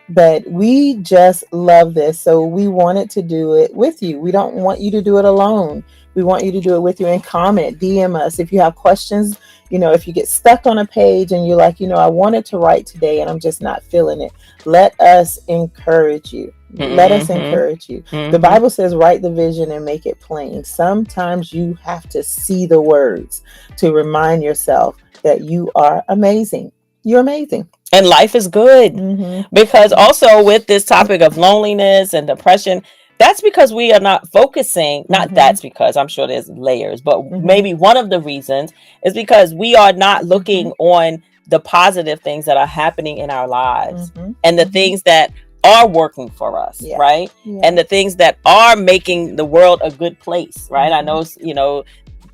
But we just love this. So we wanted to do it with you. We don't want you to do it alone. We want you to do it with you and comment, DM us if you have questions. If you get stuck on a page and you're like, I wanted to write today and I'm just not feeling it. Let us encourage you. Let us Mm-hmm. encourage you. The Mm-hmm. Bible says, write the vision and make it plain. Sometimes you have to see the words to remind yourself that you are amazing. You're amazing. And life is good. Mm-hmm. Because also with this topic of loneliness and depression, that's because we are not focusing, not Mm-hmm. that's because I'm sure there's layers, but Mm-hmm. maybe one of the reasons is because we are not Mm-hmm. looking on the positive things that are happening in our lives Mm-hmm. and the Mm-hmm. things that are working for us, Yeah. right? Yeah. And the things that are making the world a good place, right? I know,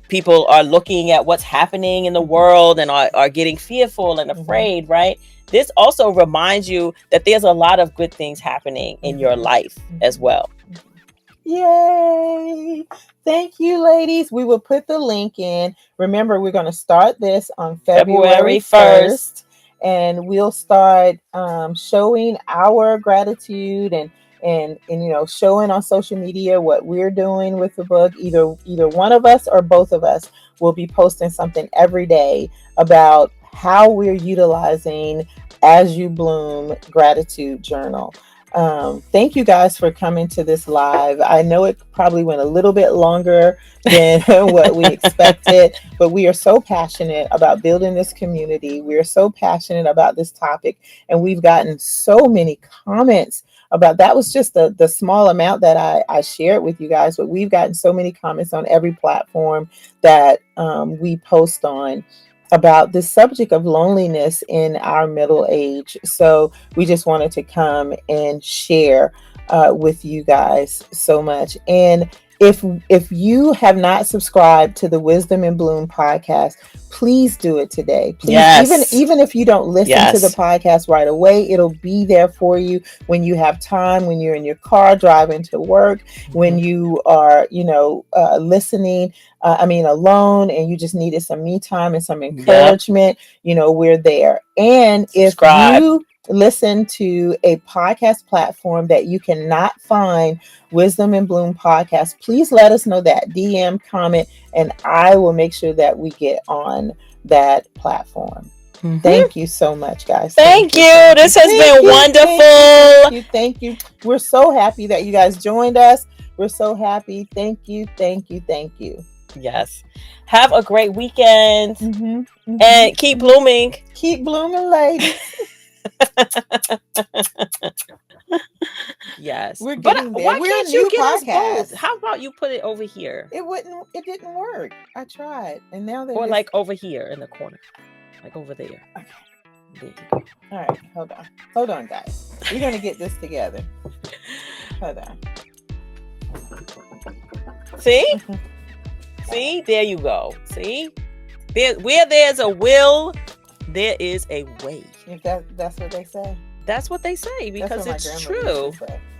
people are looking at what's happening in the world and are getting fearful and afraid, right? This also reminds you that there's a lot of good things happening in your life as well. Yay! Thank you, ladies. We will put the link in. Remember, we're going to start this on February February 1st, 1st. and we'll start showing our gratitude and showing on social media what we're doing with the book. Either one of us or both of us will be posting something every day about how we're utilizing As You Bloom gratitude journal. Thank you guys for coming to this live. I know it probably went a little bit longer than what we expected, but we are so passionate about building this community. We are so passionate about this topic, and we've gotten so many comments about that. Was just the small amount that I shared with you guys, but we've gotten so many comments on every platform that we post on about the subject of loneliness in our middle age. So we just wanted to come and share with you guys so much. And if you have not subscribed to the Wisdom and Bloom podcast, please do it today. Please, Yes. even if you don't listen to the Yes. podcast right away, it'll be there for you when you have time, when you're in your car driving to work, when you are, listening, alone, and you just needed some me time and some Yep. encouragement. We're there. And if Subscribe. you listen to a podcast platform that you cannot find Wisdom and Bloom podcast, please let us know that. DM, comment, and I will make sure that we get on that platform. Thank you so much, guys. Thank you. This has been wonderful. Thank you. We're so happy that you guys joined us. We're so happy. Thank you. Yes. Have a great weekend. And keep blooming. Keep blooming, ladies. Yes. We're getting there. Why We're can't a you new get us podcast. both? How about you put it over here? It didn't work. I tried. And now they're Or like over here in the corner. Like over there. Okay. There you go. All right. Hold on, guys. We're going to get this together. Hold on. See? See? There you go. See? Where there's a will, there is a way. If that's what they say. That's what they say because it's true.